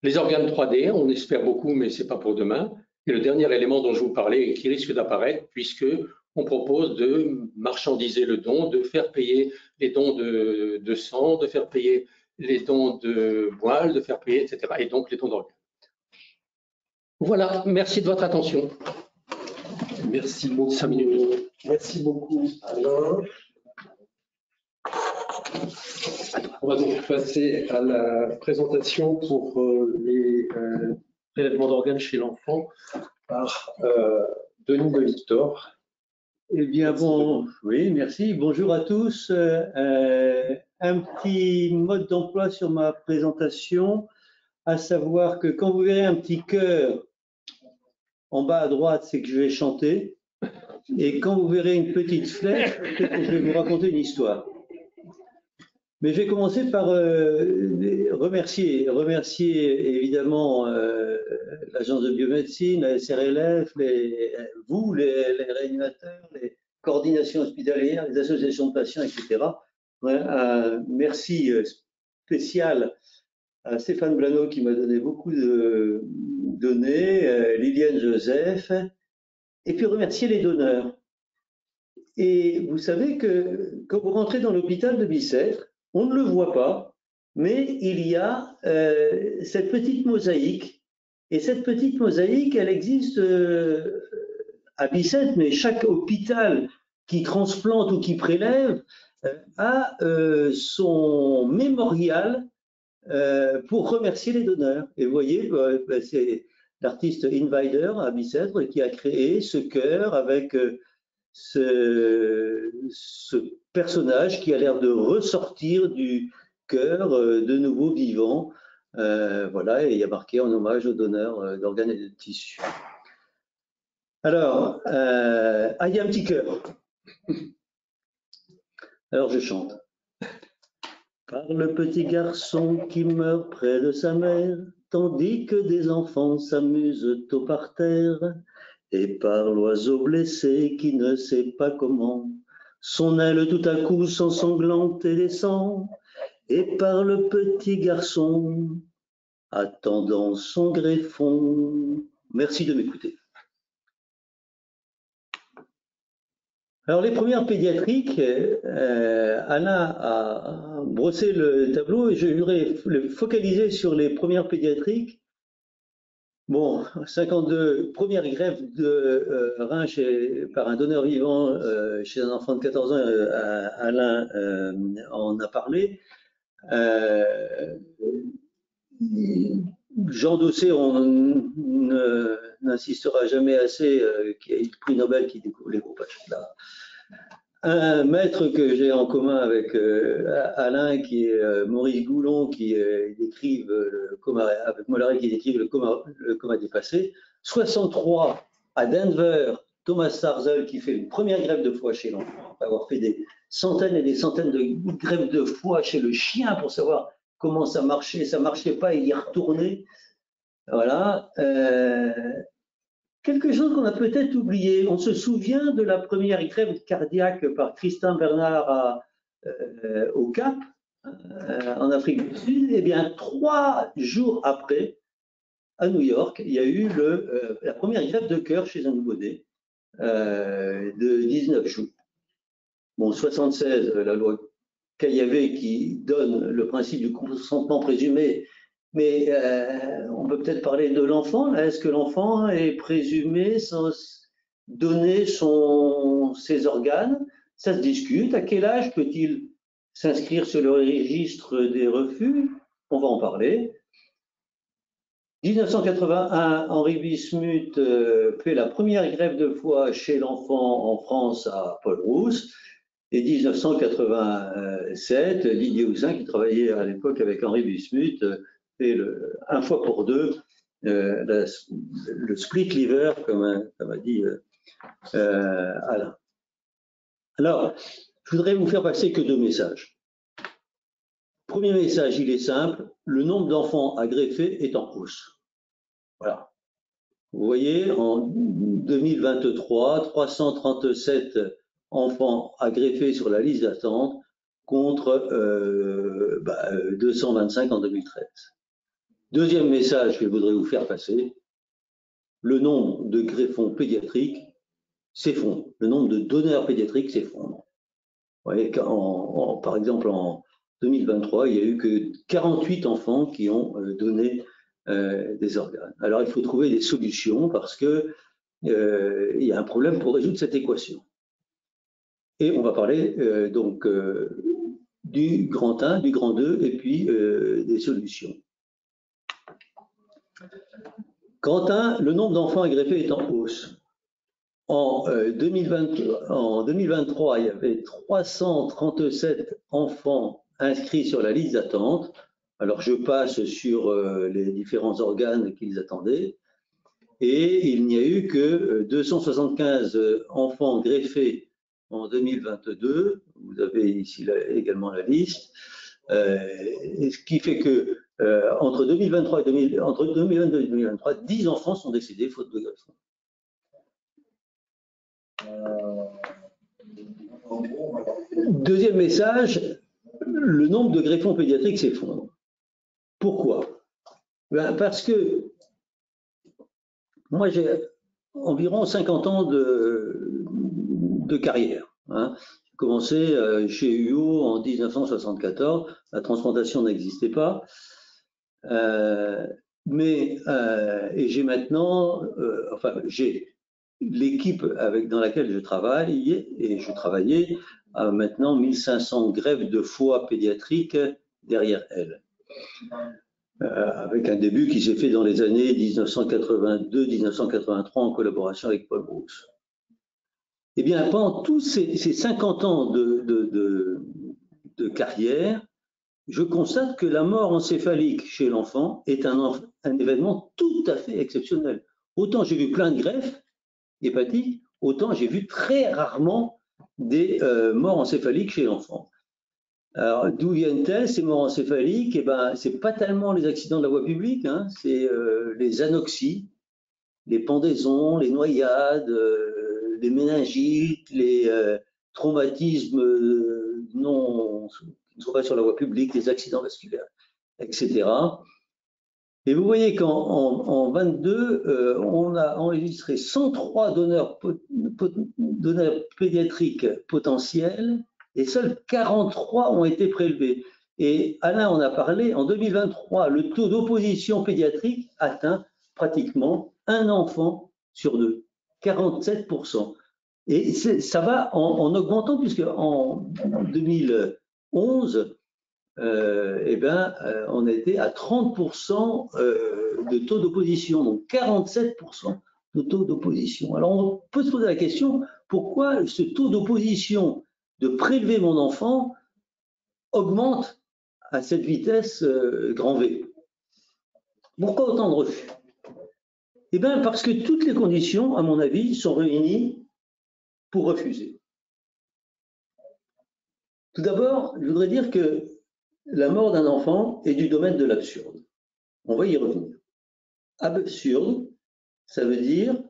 Les organes 3D, on espère beaucoup, mais ce n'est pas pour demain. Et le dernier élément dont je vous parlais et qui risque d'apparaître, puisque on propose de marchandiser le don, de faire payer les dons de sang, de faire payer les dons de moelle, de faire payer, etc. Et donc les dons d'organes. Voilà, merci de votre attention. Merci beaucoup. 5 minutes. Merci beaucoup, Alain. On va donc passer à la présentation pour les prélèvements d'organes chez l'enfant par Denis de Victor. Eh bien, oui, merci. Bonjour à tous. Un petit mode d'emploi sur ma présentation, à savoir que quand vous verrez un petit cœur en bas à droite, c'est que je vais chanter. Et quand vous verrez une petite flèche, c'est que je vais vous raconter une histoire. Mais je vais commencer par remercier évidemment l'Agence de biomédecine, la SRLF, vous, les réanimateurs, les coordinations hospitalières, les associations de patients, etc. Un merci spécial à Stéphane Blano qui m'a donné beaucoup de données, Liliane Joseph, et puis remercier les donneurs. Et vous savez que quand vous rentrez dans l'hôpital de Bicêtre, on ne le voit pas, mais il y a cette petite mosaïque. Et cette petite mosaïque, elle existe à Bicêtre, mais chaque hôpital qui transplante ou qui prélève a son mémorial pour remercier les donneurs. Et vous voyez, c'est l'artiste Invider à Bicêtre qui a créé ce cœur avec ce personnage qui a l'air de ressortir du cœur de nouveau vivant. Voilà, et il y a marqué en hommage aux donneurs d'organes et de tissus. Alors, il y a un petit cœur. Alors je chante. Par le petit garçon qui meurt près de sa mère, tandis que des enfants s'amusent au parterre, et par l'oiseau blessé qui ne sait pas comment, son aile tout à coup s'ensanglante et descend, et par le petit garçon attendant son greffon. Merci de m'écouter. Alors les premières pédiatriques, Anna a brossé le tableau et je voudrais le focaliser sur les premières pédiatriques. Bon, 52, première greffe de rein par un donneur vivant chez un enfant de 14 ans, Alain en a parlé. Jean Dossé, on n'insistera jamais assez, qui a eu le prix Nobel qui découvre les groupes HLA. Un maître que j'ai en commun avec Alain, qui est Maurice Goulon, qui décrivent le coma, avec Molleret, qui décrivent le coma dépassé. 63 à Denver, Thomas Sarzel, qui fait une première greffe de foie chez l'enfant, après avoir fait des centaines et des centaines de greffes de foie chez le chien pour savoir comment ça marchait pas, il y est retourné. Voilà. Quelque chose qu'on a peut-être oublié. On se souvient de la première greffe cardiaque par Tristan Bernard au Cap, en Afrique du Sud. Eh bien, 3 jours après, à New York, il y a eu la première greffe de cœur chez un nouveau-né de 19 jours. Bon, 76, la loi Caillavet qui donne le principe du consentement présumé. Mais on peut peut-être parler de l'enfant. Est-ce que l'enfant est présumé sans donner ses organes? Ça se discute. À quel âge peut-il s'inscrire sur le registre des refus? On va en parler. 1981, Henri Bismuth fait la première greffe de foie chez l'enfant en France à Paul-Rousse. Et 1987, Didier Houssin, qui travaillait à l'époque avec Henri Bismuth, fait un fois pour deux le split liver, comme a dit Alain. Alors, je voudrais vous faire passer que 2 messages. Premier message, il est simple, le nombre d'enfants à greffer est en hausse. Voilà. Vous voyez, en 2023, 337 enfants à greffer sur la liste d'attente contre 225 en 2013. Deuxième message que je voudrais vous faire passer, le nombre de greffons pédiatriques s'effondre, le nombre de donneurs pédiatriques s'effondre. Vous voyez, par exemple, en 2023, il n'y a eu que 48 enfants qui ont donné des organes. Alors, il faut trouver des solutions parce qu'il y a un problème pour résoudre cette équation. Et on va parler donc du grand 1, du grand 2 et puis des solutions. Grand 1, le nombre d'enfants à greffer est en hausse. En 2023, il y avait 337 enfants inscrits sur la liste d'attente. Alors, je passe sur les différents organes qu'ils attendaient. Et il n'y a eu que 275 enfants greffés en 2022. Vous avez ici également la liste. Ce qui fait que entre 2022 et 2023, 10 enfants sont décédés faute de greffon. Deuxième message, le nombre de greffons pédiatriques s'effondre. Pourquoi? Parce que moi j'ai environ 50 ans de carrière. Hein. J'ai commencé chez UO en 1974, la transplantation n'existait pas. Et j'ai maintenant, j'ai l'équipe dans laquelle je travaille, et je travaillais à maintenant 1500 greffes de foie pédiatriques derrière elle. Avec un début qui s'est fait dans les années 1982-1983 en collaboration avec Paul Rousse. Eh bien, pendant tous ces 50 ans de carrière, je constate que la mort encéphalique chez l'enfant est un événement tout à fait exceptionnel. Autant j'ai vu plein de greffes hépatiques, autant j'ai vu très rarement des morts encéphaliques chez l'enfant. Alors, d'où viennent-elles, ces morts encéphaliques? Eh ben, c'est pas tellement les accidents de la voie publique, hein, c'est les anoxies, les pendaisons, les noyades, les méningites, les traumatismes non, qui ne sont pas sur la voie publique, les accidents vasculaires, etc. Et vous voyez qu'en 22, on a enregistré 103 donneurs pédiatriques potentiels et seuls 43 ont été prélevés. Et Alain en a parlé, en 2023, le taux d'opposition pédiatrique atteint pratiquement un enfant sur deux, 47%. Et ça va en augmentant, puisque en 2011, on était à 30% de taux d'opposition, donc 47% de taux d'opposition. Alors on peut se poser la question, pourquoi ce taux d'opposition de prélever mon enfant augmente à cette vitesse grand V? Pourquoi autant de refus? Eh bien parce que toutes les conditions, à mon avis, sont réunies pour refuser. Tout d'abord, je voudrais dire que la mort d'un enfant est du domaine de l'absurde. On va y revenir. Absurde, ça veut dire,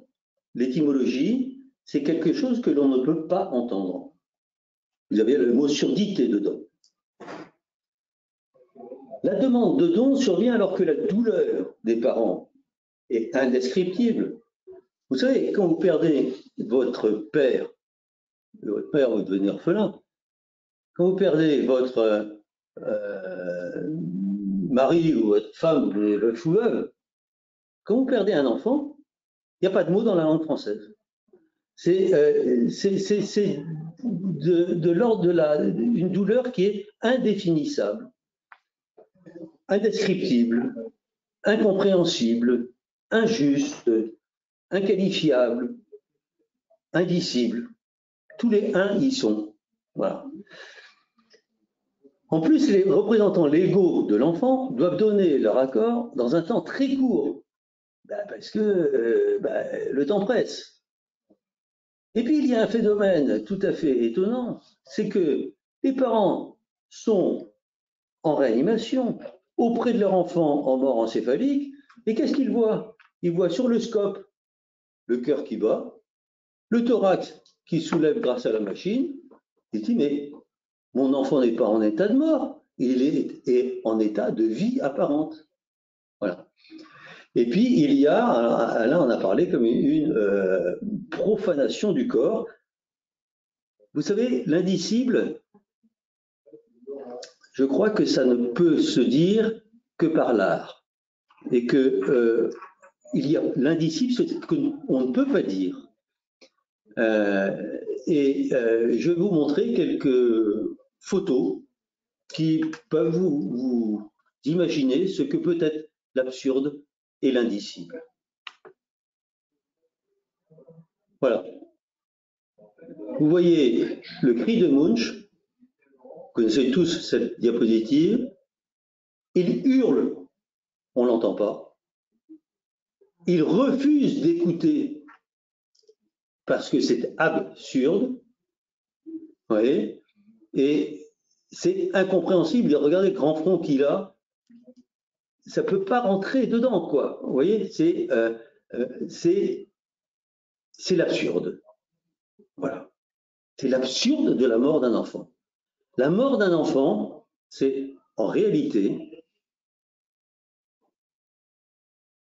l'étymologie, c'est quelque chose que l'on ne peut pas entendre. Vous avez le mot surdité dedans. La demande de don survient alors que la douleur des parents est indescriptible. Vous savez, quand vous perdez votre père, vous devenez orphelin, quand vous perdez votre mari ou votre femme, vous devenez veuf ou veuve, quand vous perdez un enfant, il n'y a pas de mot dans la langue française. C'est de l'ordre d'une douleur qui est indéfinissable, indescriptible, incompréhensible, injuste, inqualifiable, indicible. Tous les uns y sont. Voilà. En plus, les représentants légaux de l'enfant doivent donner leur accord dans un temps très court, parce que le temps presse. Et puis, il y a un phénomène tout à fait étonnant, c'est que les parents sont en réanimation auprès de leur enfant en mort encéphalique, et qu'est-ce qu'ils voient? Ils voient sur le scope le cœur qui bat, le thorax qui soulève grâce à la machine, et ils disent, mais mon enfant n'est pas en état de mort, il est en état de vie apparente. Voilà. Et puis, il y a, Alain en a parlé comme une profanation du corps. Vous savez, l'indicible, je crois que ça ne peut se dire que par l'art. Et que il y a l'indicible, c'est qu'on ne peut pas dire. Je vais vous montrer quelques photos qui peuvent vous imaginer ce que peut être l'absurde et l'indicible. Voilà. Vous voyez le cri de Munch. Vous connaissez tous cette diapositive. Il hurle, on ne l'entend pas. Il refuse d'écouter parce que c'est absurde. Vous voyez, et c'est incompréhensible. Regardez le grand front qu'il a. Ça ne peut pas rentrer dedans, quoi. Vous voyez, c'est l'absurde. Voilà. C'est l'absurde de la mort d'un enfant. La mort d'un enfant, c'est en réalité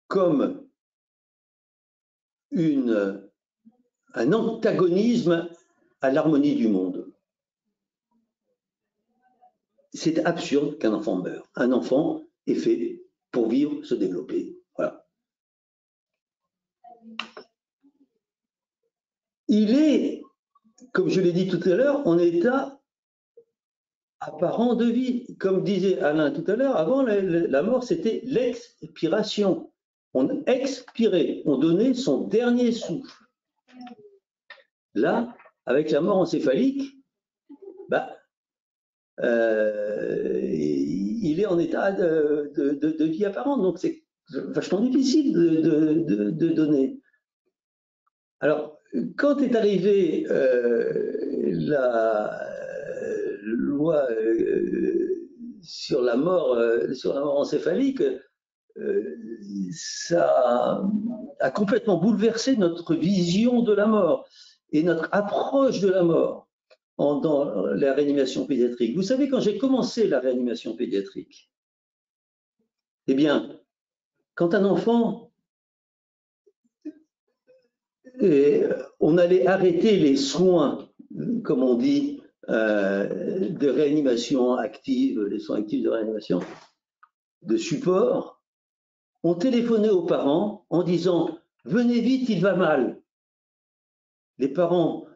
comme un antagonisme à l'harmonie du monde. C'est absurde qu'un enfant meure. Un enfant est fait pour vivre, se développer. Voilà. Il est, comme je l'ai dit tout à l'heure, en état apparent de vie. Comme disait Alain tout à l'heure, avant la mort, c'était l'expiration. On expirait, on donnait son dernier souffle. Là, avec la mort encéphalique, il est en état de vie apparente, donc c'est vachement difficile de donner. Alors, quand est arrivée la loi sur la mort encéphalique, ça a complètement bouleversé notre vision de la mort et notre approche de la mort dans la réanimation pédiatrique. Vous savez, quand j'ai commencé la réanimation pédiatrique, eh bien, quand un enfant, on allait arrêter les soins, comme on dit, de réanimation active, les soins actifs de réanimation, de support, on téléphonait aux parents en disant « Venez vite, il va mal ». Les parents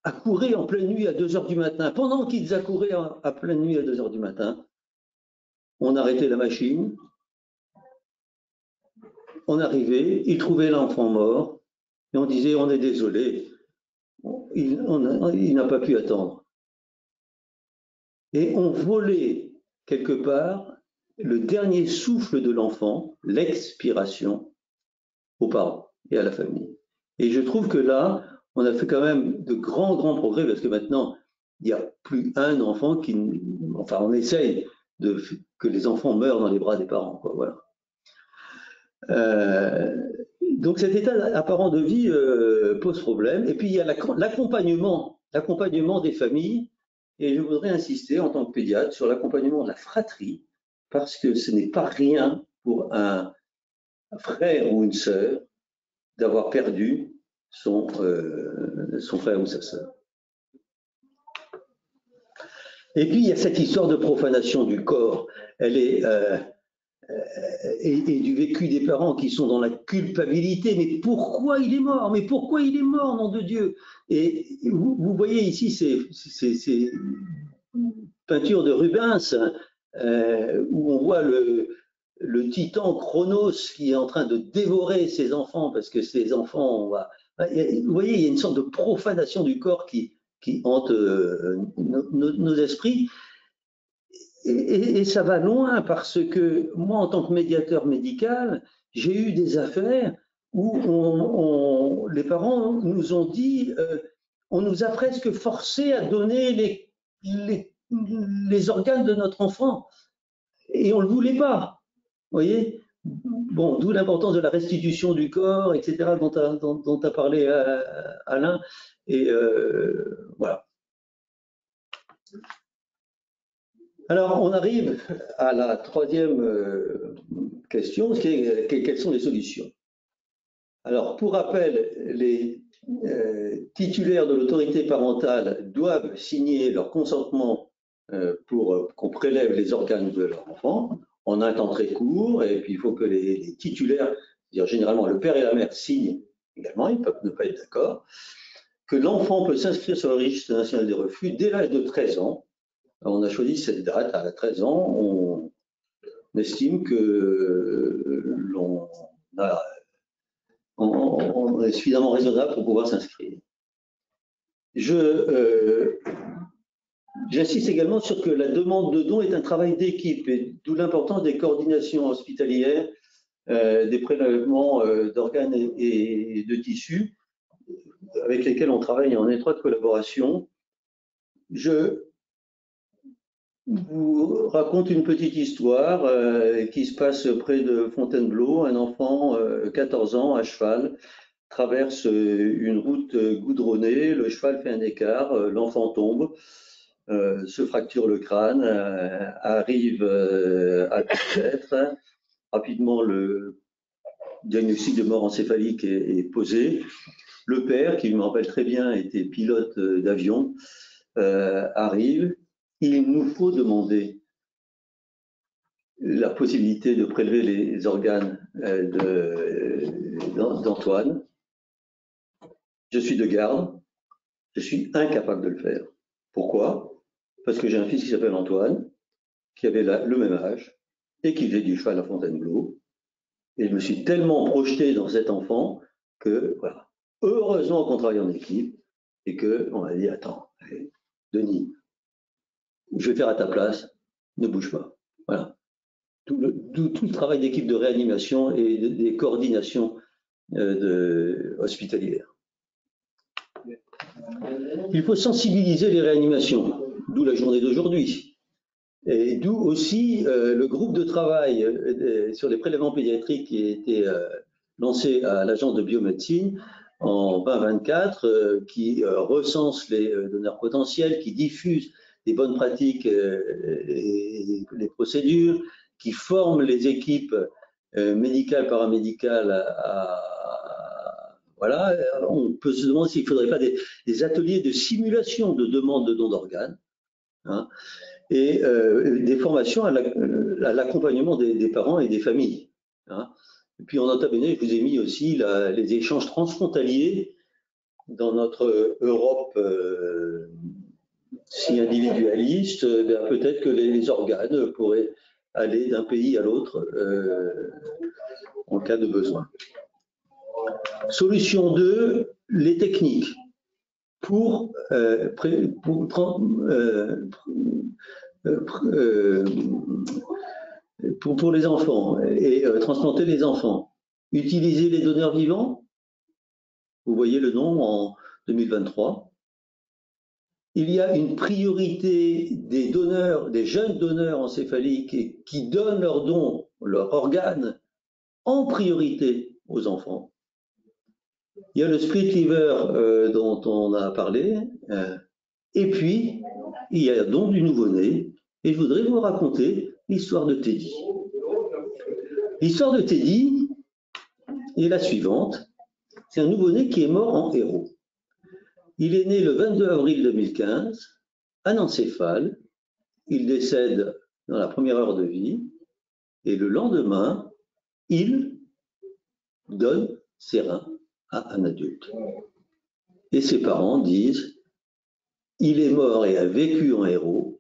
accouraient en pleine nuit à 2 heures du matin. Pendant qu'ils accouraient à pleine nuit à 2 heures du matin, on arrêtait la machine, on arrivait, ils trouvaient l'enfant mort, et on disait « On est désolé, il n'a pas pu attendre ». Et on volait quelque part le dernier souffle de l'enfant, l'expiration, aux parents et à la famille. Et je trouve que là, on a fait quand même de grands progrès, parce que maintenant, il n'y a plus un enfant qui... Enfin, on essaye que les enfants meurent dans les bras des parents, quoi, voilà. Donc cet état apparent de vie pose problème. Et puis il y a l'accompagnement des familles. Et je voudrais insister en tant que pédiatre sur l'accompagnement de la fratrie, parce que ce n'est pas rien pour un frère ou une sœur d'avoir perdu son frère ou sa sœur. Et puis il y a cette histoire de profanation du corps. Elle est et du vécu des parents qui sont dans la culpabilité. Mais pourquoi il est mort? Mais pourquoi il est mort, nom de Dieu? Et vous voyez ici ces peintures de Rubens où on voit le titan Chronos qui est en train de dévorer ses enfants, parce que ses enfants... Vous voyez, il y a une sorte de profanation du corps qui hante nos esprits. Et ça va loin, parce que moi, en tant que médiateur médical, j'ai eu des affaires où les parents nous ont dit, on nous a presque forcé à donner les organes de notre enfant, et on ne le voulait pas. Vous voyez? Bon, d'où l'importance de la restitution du corps, etc., dont a parlé Alain. Et voilà. Alors, on arrive à la troisième question, qui est quelles sont les solutions? Alors, pour rappel, les titulaires de l'autorité parentale doivent signer leur consentement pour qu'on prélève les organes de leur enfant en un temps très court, et puis il faut que les titulaires, c'est-à-dire généralement le père et la mère, signent également, ils peuvent ne pas être d'accord, que l'enfant peut s'inscrire sur le registre national des refus dès l'âge de 13 ans. On a choisi cette date à 13 ans. On estime que on est suffisamment raisonnable pour pouvoir s'inscrire. J'insiste également sur que la demande de don est un travail d'équipe, et d'où l'importance des coordinations hospitalières, des prélèvements d'organes et de tissus, avec lesquels on travaille en étroite collaboration. Je vous raconte une petite histoire qui se passe près de Fontainebleau. Un enfant, 14 ans, à cheval, traverse une route goudronnée. Le cheval fait un écart, l'enfant tombe, se fracture le crâne, arrive à 2 mètres. Rapidement, le diagnostic de mort encéphalique est posé. Le père, qui je me rappelle très bien, était pilote d'avion, arrive. Il nous faut demander la possibilité de prélever les organes d'Antoine. Je suis de garde, je suis incapable de le faire. Pourquoi? Parce que j'ai un fils qui s'appelle Antoine, qui avait le même âge et qui faisait du cheval à Fontainebleau. Et je me suis tellement projeté dans cet enfant que, voilà, heureusement qu'on travaille en équipe et qu'on m'a dit, attends, allez, Denis, je vais faire à ta place, ne bouge pas. Voilà. Tout le travail d'équipe de réanimation et des coordinations hospitalières. Il faut sensibiliser les réanimations, d'où la journée d'aujourd'hui. Et d'où aussi le groupe de travail sur les prélèvements pédiatriques qui a été lancé à l'Agence de biomédecine en 2024, qui recense les donneurs potentiels, qui diffuse les bonnes pratiques et les procédures, qui forme les équipes médicales, paramédicales voilà, on peut se demander s'il ne faudrait pas des ateliers de simulation de demande de dons d'organes, hein, et des formations à l'accompagnement des parents et des familles, hein. Et puis en nota bene, je vous ai mis aussi les échanges transfrontaliers dans notre Europe si individualiste. Peut-être que les organes pourraient aller d'un pays à l'autre en cas de besoin. Solution 2, les techniques pour les enfants et transplanter les enfants. Utiliser les donneurs vivants, vous voyez le nom en 2023. Il y a une priorité des donneurs, des jeunes donneurs encéphaliques qui donnent leurs dons, leurs organes en priorité aux enfants. Il y a le split liver dont on a parlé, et puis il y a don du nouveau-né, et je voudrais vous raconter l'histoire de Teddy. L'histoire de Teddy est la suivante. C'est un nouveau-né qui est mort en héros. Il est né le 22 avril 2015, anencéphale. Il décède dans la première heure de vie, et le lendemain, il donne ses reins à un adulte. Et ses parents disent, il est mort et a vécu en héros.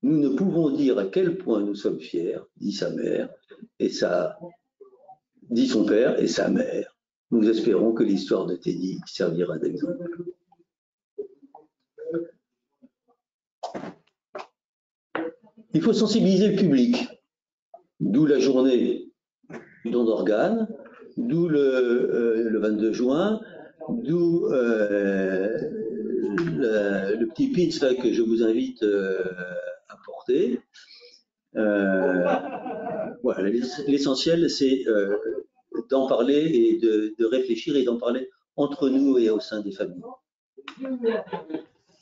Nous ne pouvons dire à quel point nous sommes fiers, dit sa mère, dit son père et sa mère. Nous espérons que l'histoire de Teddy servira d'exemple. Il faut sensibiliser le public, d'où la journée du don d'organes, d'où le 22 juin, d'où le petit pitch là, que je vous invite à porter. Voilà, l'essentiel, c'est d'en parler et de réfléchir et d'en parler entre nous et au sein des familles.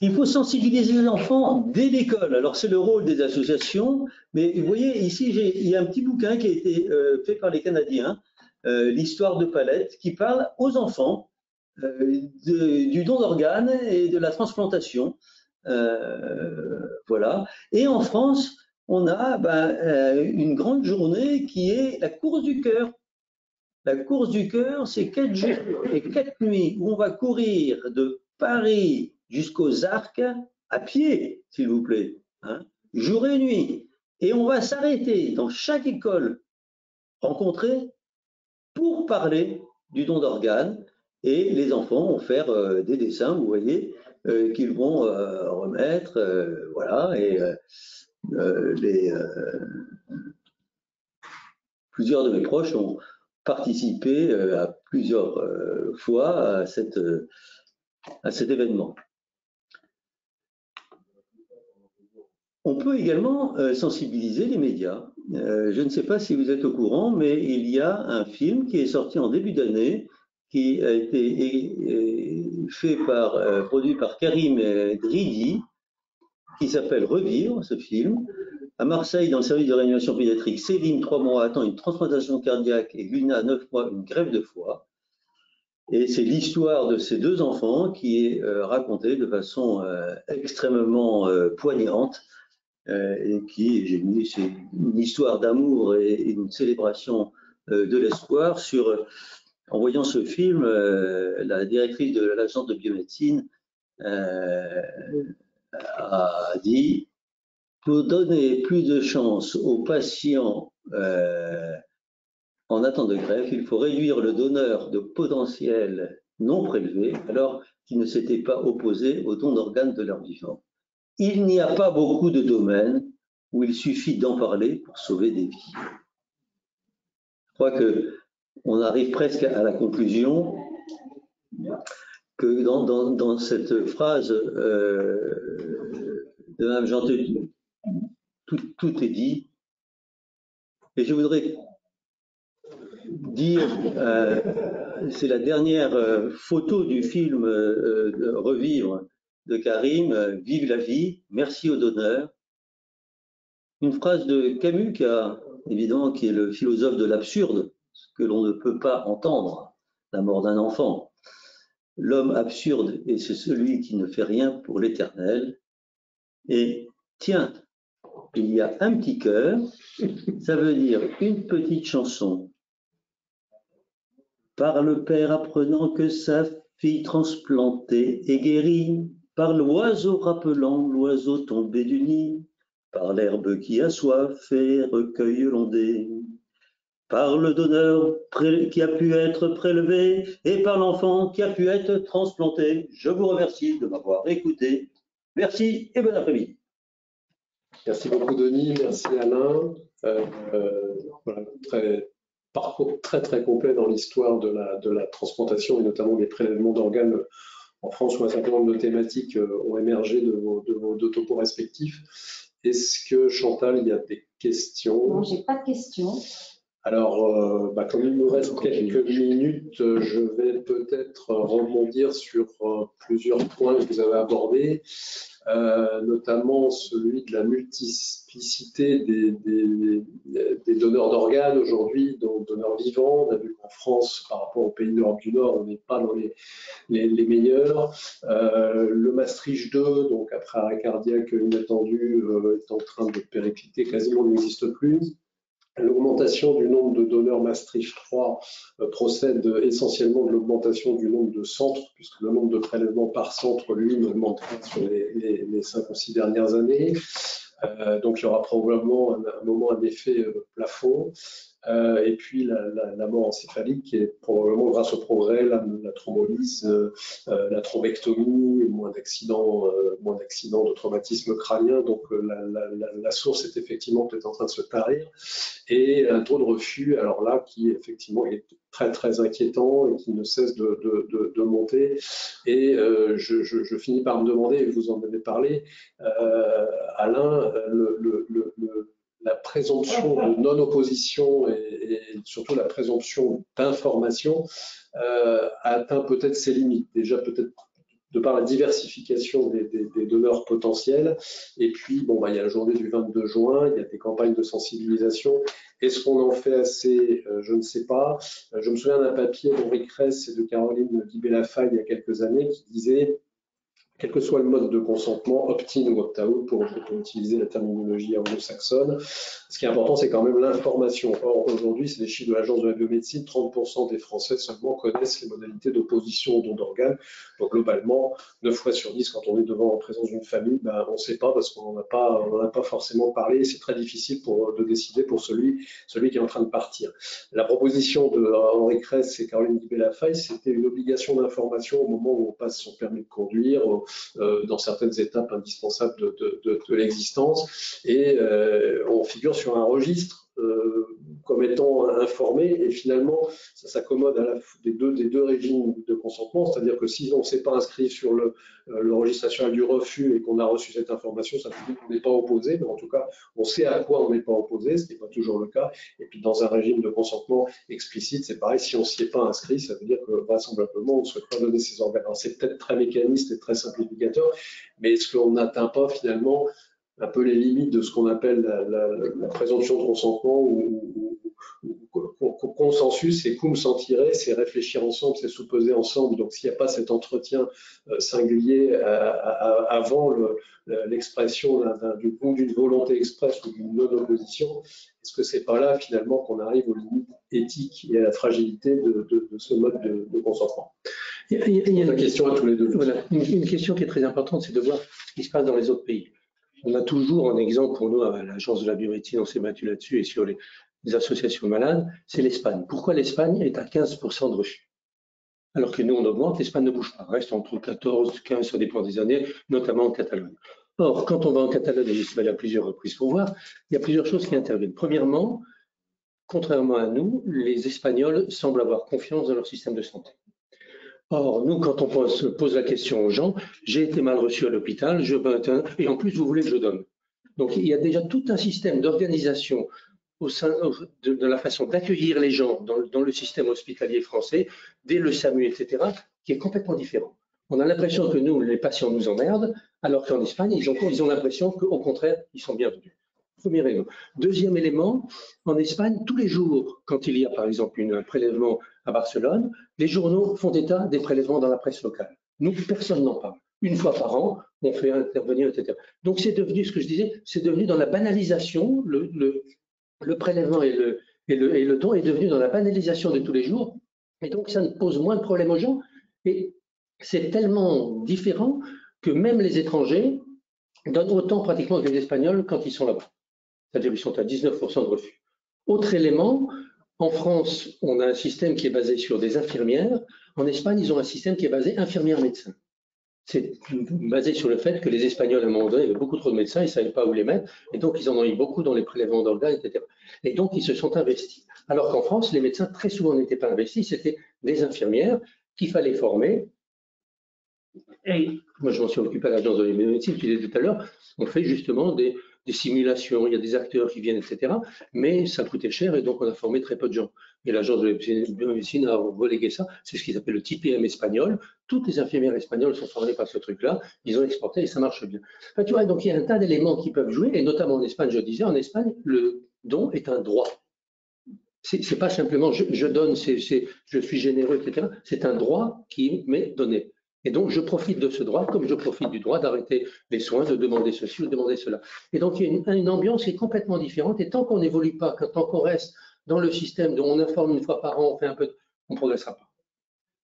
Il faut sensibiliser les enfants dès l'école. Alors, c'est le rôle des associations, mais vous voyez, ici, il y a un petit bouquin qui a été fait par les Canadiens, l'histoire de Palette, qui parle aux enfants du don d'organes et de la transplantation. Voilà. Et en France, on a une grande journée qui est la course du cœur. La course du cœur, c'est 4 jours et 4 nuits où on va courir de Paris jusqu'aux Arcs à pied, s'il vous plaît, hein, jour et nuit. Et on va s'arrêter dans chaque école rencontrée pour parler du don d'organes. Et les enfants vont faire des dessins, vous voyez, qu'ils vont remettre, voilà. Et plusieurs de mes proches ont participé à plusieurs fois à cet événement. On peut également sensibiliser les médias. Je ne sais pas si vous êtes au courant, mais il y a un film qui est sorti en début d'année, qui a été produit par Karim Dridi, qui s'appelle Revivre, ce film. À Marseille, dans le service de réanimation pédiatrique, Céline, 3 mois, attend une transplantation cardiaque et Luna, 9 mois, une greffe de foie. Et c'est l'histoire de ces 2 enfants qui est racontée de façon extrêmement poignante et c'est une histoire d'amour et une célébration de l'espoir. En voyant ce film, la directrice de l'agence de biomédecine a dit: pour donner plus de chance aux patients en attente de greffe, il faut réduire le donneur de potentiel non prélevé alors qu'ils ne s'étaient pas opposés au don d'organes de leur vivant. Il n'y a pas beaucoup de domaines où il suffit d'en parler pour sauver des vies. Je crois qu'on arrive presque à la conclusion que dans cette phrase de Mme Jean tout est dit. Et je voudrais dire, c'est la dernière photo du film Revivre de Karim, Vive la vie, merci aux donneurs. Une phrase de Camus évidemment, qui est le philosophe de l'absurde, ce que l'on ne peut pas entendre, la mort d'un enfant. L'homme absurde, et c'est celui qui ne fait rien pour l'éternel. Et tiens, il y a un petit cœur, ça veut dire une petite chanson. Par le père apprenant que sa fille transplantée est guérie, par l'oiseau rappelant l'oiseau tombé du nid, par l'herbe qui a soif et recueille l'ondée, par le donneur qui a pu être prélevé et par l'enfant qui a pu être transplanté. Je vous remercie de m'avoir écouté. Merci et bon après-midi. Merci beaucoup Denis, merci Alain. Voilà, parcours très complet dans l'histoire de la transplantation et notamment des prélèvements d'organes en France où un certain nombre de thématiques ont émergé de vos deux topos respectifs. Est-ce que Chantal, il y a des questions? Non, j'ai pas de questions. Alors, comme il nous reste quelques minutes, je vais peut-être rebondir sur plusieurs points que vous avez abordés, notamment celui de la multiplicité des donneurs d'organes aujourd'hui, donc donneurs vivants. On a vu qu'en France, par rapport aux pays d'Europe du Nord, on n'est pas dans les meilleurs. Le Maastricht 2, donc après arrêt cardiaque inattendu, est en train de péricliter, quasiment n'existe plus. L'augmentation du nombre de donneurs Maastricht 3 procède essentiellement de l'augmentation du nombre de centres, puisque le nombre de prélèvements par centre, lui, n'augmente pas sur les 5 ou 6 dernières années. Donc il y aura probablement un moment un effet plafond. Et puis la mort encéphalique qui est probablement grâce au progrès, la thrombolyse, la thrombectomie, moins d'accidents de traumatisme crânien. Donc la source est effectivement peut-être en train de se tarir. Et un taux de refus, alors là, qui effectivement est très inquiétant et qui ne cesse de monter. Et je finis par me demander, et vous en avez parlé, Alain, la présomption de non-opposition et surtout la présomption d'information atteint peut-être ses limites. Déjà peut-être de par la diversification des donneurs potentiels. Et puis, bon, il y a la journée du 22 juin, il y a des campagnes de sensibilisation. Est-ce qu'on en fait assez? Je ne sais pas. Je me souviens d'un papier d'Henri Cress et de Caroline Guibé-Lafaille il y a quelques années qui disait quel que soit le mode de consentement, opt-in ou opt-out, pour utiliser la terminologie anglo-saxonne. Ce qui est important, c'est quand même l'information. Or, aujourd'hui, c'est les chiffres de l'Agence de la biomédecine, 30% des Français seulement connaissent les modalités d'opposition au don d'organes. Donc, globalement, 9 fois sur 10, quand on est devant en présence d'une famille, on ne sait pas parce qu'on n'en a pas forcément parlé. C'est très difficile de décider pour celui qui est en train de partir. La proposition de Henri Cress et Caroline Guibé-Lafaille, c'était une obligation d'information au moment où on passe son permis de conduire, dans certaines étapes indispensables de l'existence, et on figure sur un registre comme étant informé, et finalement ça s'accommode des deux régimes de consentement, c'est-à-dire que si on ne s'est pas inscrit sur le registre national du refus et qu'on a reçu cette information, ça veut dire qu'on n'est pas opposé, mais en tout cas on sait à quoi on n'est pas opposé, ce n'est pas toujours le cas. Et puis dans un régime de consentement explicite, c'est pareil, si on ne s'y est pas inscrit, ça veut dire que vraisemblablement on ne souhaite pas donner ses organes. Alors c'est peut-être très mécaniste et très simplificateur, mais est-ce qu'on n'atteint pas finalement un peu les limites de ce qu'on appelle la présomption de consentement ou consensus, c'est cum sentire, c'est réfléchir ensemble, c'est sous-peser ensemble. Donc s'il n'y a pas cet entretien singulier avant l'expression d'une volonté expresse ou d'une non-opposition, est-ce que c'est pas là finalement qu'on arrive aux limites éthiques et à la fragilité de ce mode de consentement? Il y a une question à tous les deux. Voilà. Une question qui est très importante, c'est de voir ce qui se passe dans les autres pays. On a toujours un exemple pour nous à l'Agence de la biomédecine, on s'est battu là-dessus, et sur les associations malades, c'est l'Espagne. Pourquoi l'Espagne est à 15% de refus? Alors que nous, on augmente, l'Espagne ne bouge pas, reste entre 14, 15, ça dépend des années, notamment en Catalogne. Or, quand on va en Catalogne, et j'y suis allé à plusieurs reprises pour voir, il y a plusieurs choses qui interviennent. Premièrement, contrairement à nous, les Espagnols semblent avoir confiance dans leur système de santé. Or, nous, quand on pose la question aux gens, j'ai été mal reçu à l'hôpital, et en plus, vous voulez que je donne. Donc il y a déjà tout un système d'organisation au sein de la façon d'accueillir les gens dans le système hospitalier français, dès le SAMU, etc., qui est complètement différent. On a l'impression que nous, les patients nous emmerdent, alors qu'en Espagne, ils ont l'impression qu'au contraire, ils sont bienvenus. Premier élément. Deuxième élément, en Espagne, tous les jours, quand il y a par exemple un prélèvement à Barcelone, les journaux font état des prélèvements dans la presse locale. Nous, personne n'en parle. Une fois par an, on fait intervenir, etc. Donc c'est devenu, ce que je disais, c'est devenu dans la banalisation, le prélèvement et le don est devenu dans la banalisation de tous les jours. Et donc ça ne pose moins de problèmes aux gens. Et c'est tellement différent que même les étrangers donnent autant pratiquement que les Espagnols quand ils sont là-bas. C'est-à-dire qu'ils sont à 19% de refus. Autre élément, en France, on a un système qui est basé sur des infirmières. En Espagne, ils ont un système qui est basé infirmière-médecin. C'est basé sur le fait que les Espagnols, à un moment donné, avaient beaucoup trop de médecins, ils ne savaient pas où les mettre, et donc ils en ont eu beaucoup dans les prélèvements d'organes, etc. Et donc ils se sont investis. Alors qu'en France, les médecins très souvent n'étaient pas investis, c'était des infirmières qu'il fallait former. Et moi, je m'en suis occupé à l'agence de médecine, je disais tout à l'heure, on fait justement des simulations, il y a des acteurs qui viennent, etc. Mais ça coûtait cher et donc on a formé très peu de gens. Et l'agence de médecine a relégué ça, c'est ce qu'ils appellent le TPM espagnol. Toutes les infirmières espagnoles sont formées par ce truc-là, ils ont exporté et ça marche bien. Enfin, tu vois, donc il y a un tas d'éléments qui peuvent jouer, et notamment en Espagne, je disais, en Espagne, le don est un droit. C'est pas simplement je donne, je suis généreux, etc. C'est un droit qui m'est donné. Et donc, je profite de ce droit, comme je profite du droit d'arrêter les soins, de demander ceci ou de demander cela. Et donc, il y a une ambiance qui est complètement différente. Et tant qu'on n'évolue pas, tant qu'on reste dans le système dont on informe une fois par an, on ne progressera pas.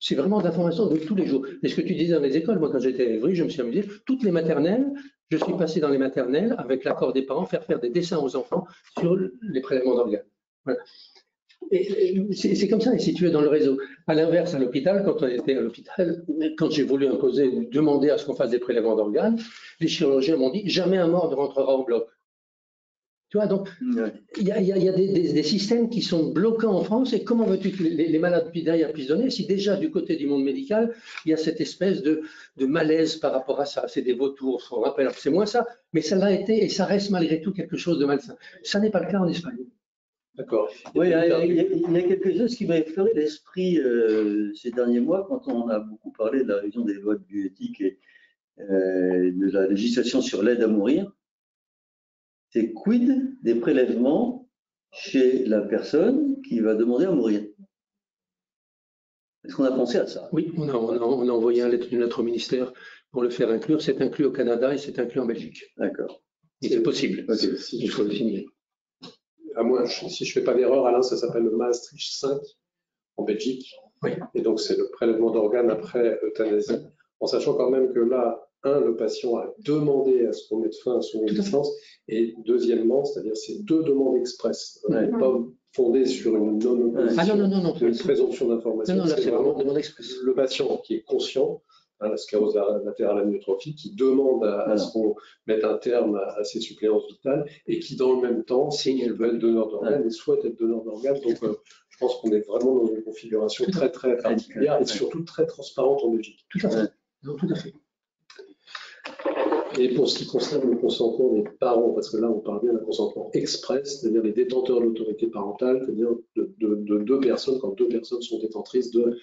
C'est vraiment de l'information de tous les jours. Et ce que tu disais dans les écoles, moi, quand j'étais à Évry, je me suis amusé. Toutes les maternelles, je suis passé dans les maternelles, avec l'accord des parents, faire des dessins aux enfants sur les prélèvements d'organes. Voilà. Et c'est comme ça, et si tu es dans le réseau. À l'inverse, à l'hôpital, quand on était à l'hôpital, quand j'ai voulu demander à ce qu'on fasse des prélèvements d'organes, les chirurgiens m'ont dit jamais un mort ne rentrera au bloc. Tu vois, donc il y a des systèmes qui sont bloquants en France, et comment veux-tu que les malades derrière puissent donner si déjà du côté du monde médical, il y a cette espèce de malaise par rapport à ça. C'est des vautours, on rappelle, c'est moins ça, mais ça l'a été et ça reste malgré tout quelque chose de malsain. Ça n'est pas le cas en Espagne. D'accord. Oui, il y a quelque chose qui m'a effleuré l'esprit ces derniers mois quand on a beaucoup parlé de la révision des lois de bioéthique et de la législation sur l'aide à mourir. C'est quid des prélèvements chez la personne qui va demander à mourir? Est-ce qu'on a pensé à ça? Oui, on a envoyé une lettre au ministère pour le faire inclure. C'est inclus au Canada et c'est inclus en Belgique. D'accord. Et c'est possible. Okay. Il faut le signer. À moi, si je ne fais pas d'erreur, Alain, ça s'appelle le Maastricht 5 en Belgique. Oui. Et donc, c'est le prélèvement d'organes après euthanasie, en sachant quand même que là, le patient a demandé à ce qu'on mette fin à son existence, et deuxièmement, c'est-à-dire c'est deux demandes expresses, pas fondées sur une non-opposition, une présomption d'information. Non, là, c'est vraiment une demande expresse. Le patient qui est conscient, la sclérose latérale amyotrophique, qui demande à ce qu'on mette un terme à ses suppléances vitales et qui, dans le même temps, veut être donneur d'organes et souhaite être donneur d'organes. Donc, je pense qu'on est vraiment dans une configuration très, très particulière et surtout très transparente en Belgique. Tout à fait. Non, tout à fait. Et pour ce qui concerne le consentement des parents, parce que là, on parle bien d'un consentement express, c'est-à-dire les détenteurs de l'autorité parentale, c'est-à-dire de deux personnes, quand deux personnes sont détentrices de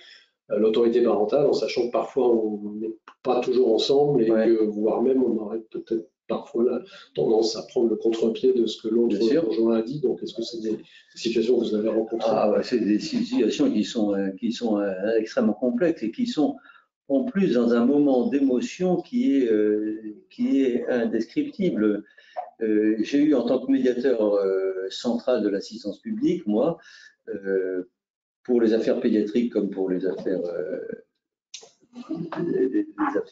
l'autorité parentale, en sachant que parfois on n'est pas toujours ensemble et que, voire même, on aurait peut-être parfois la tendance à prendre le contre-pied de ce que l'autre conjoint a dit. Donc, est-ce que c'est des situations que vous avez rencontrées? C'est des situations qui sont extrêmement complexes et qui sont en plus dans un moment d'émotion qui est indescriptible. J'ai eu en tant que médiateur central de l'assistance publique, moi, pour les affaires pédiatriques comme pour les affaires,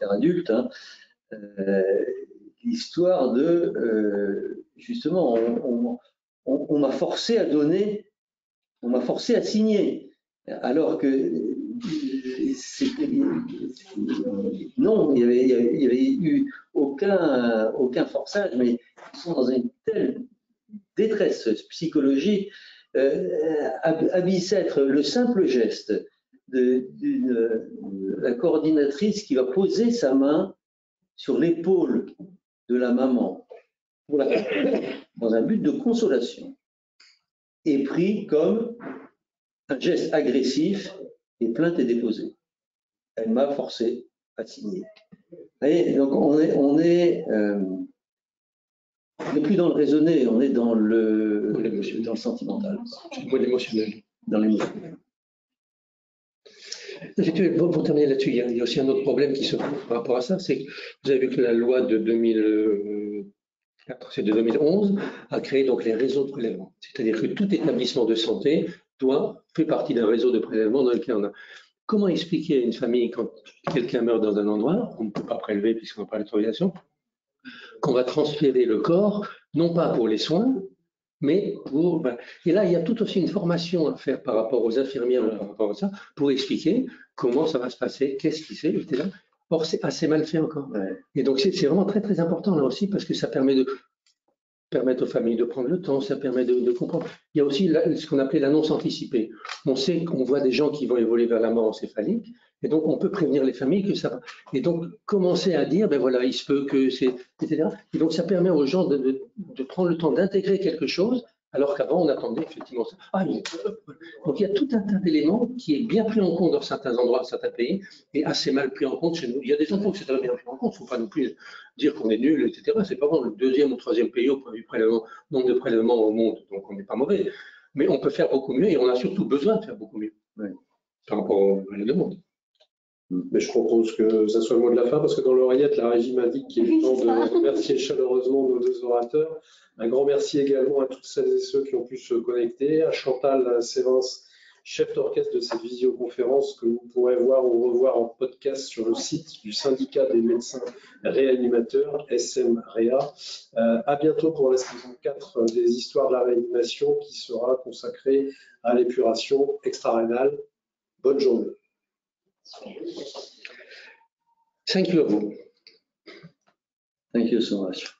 adultes, l'histoire de justement, on m'a forcé à donner, on m'a forcé à signer, alors que non, il y avait eu aucun forçage, mais ils sont dans une telle détresse psychologique. À Bicêtre, le simple geste de la coordinatrice qui va poser sa main sur l'épaule de la maman dans un but de consolation, est pris comme un geste agressif et plainte est déposée. Elle m'a forcé à signer. Et donc on est plus dans le raisonné, on est dans le sentimental. L'émotionnel. Dans l'émotionnel. Pour terminer là-dessus, il y a aussi un autre problème qui se pose par rapport à ça, c'est que vous avez vu que la loi de 2004, c'est de 2011, a créé donc les réseaux de prélèvement. C'est-à-dire que tout établissement de santé fait partie d'un réseau de prélèvement dans lequel on a. Comment expliquer à une famille quand quelqu'un meurt dans un endroit, on ne peut pas prélever puisqu'on n'a pas l'autorisation, qu'on va transférer le corps, non pas pour les soins, mais pour... Et là, il y a tout aussi une formation à faire par rapport aux infirmières, par rapport à ça, pour expliquer comment ça va se passer, qu'est-ce qui c'est, etc. Or, c'est assez mal fait encore. Ouais. Et donc, c'est vraiment très, très important là aussi, parce que ça permet de permettre aux familles de prendre le temps, ça permet de comprendre. Il y a aussi ce qu'on appelait l'annonce anticipée. On sait qu'on voit des gens qui vont évoluer vers la mort encéphalique, et donc on peut prévenir les familles que ça va. Et donc commencer à dire, ben voilà, il se peut que c'est, etc. Et donc ça permet aux gens de prendre le temps d'intégrer quelque chose, alors qu'avant on attendait effectivement ça. Donc il y a tout un tas d'éléments qui est bien pris en compte dans certains endroits, certains pays, et assez mal pris en compte chez nous. Il y a des endroits où c'est très bien pris en compte, il ne faut pas non plus dire qu'on est nul, etc. C'est pas bon, le deuxième ou troisième pays au point de vue nombre de prélèvements au monde, donc on n'est pas mauvais. Mais on peut faire beaucoup mieux et on a surtout besoin de faire beaucoup mieux par rapport à la demande. Mais je propose que ça soit le mot de la fin, parce que dans l'oreillette, la régie m'indique qu'il est temps de remercier chaleureusement nos deux orateurs. Un grand merci également à toutes celles et ceux qui ont pu se connecter, à Chantal Sévence, chef d'orchestre de cette visioconférence que vous pourrez voir ou revoir en podcast sur le site du syndicat des médecins réanimateurs, SMREA. À bientôt pour la saison 4 des histoires de la réanimation qui sera consacrée à l'épuration extra-rénale. Bonne journée. Thank you à vous. Thank you so much.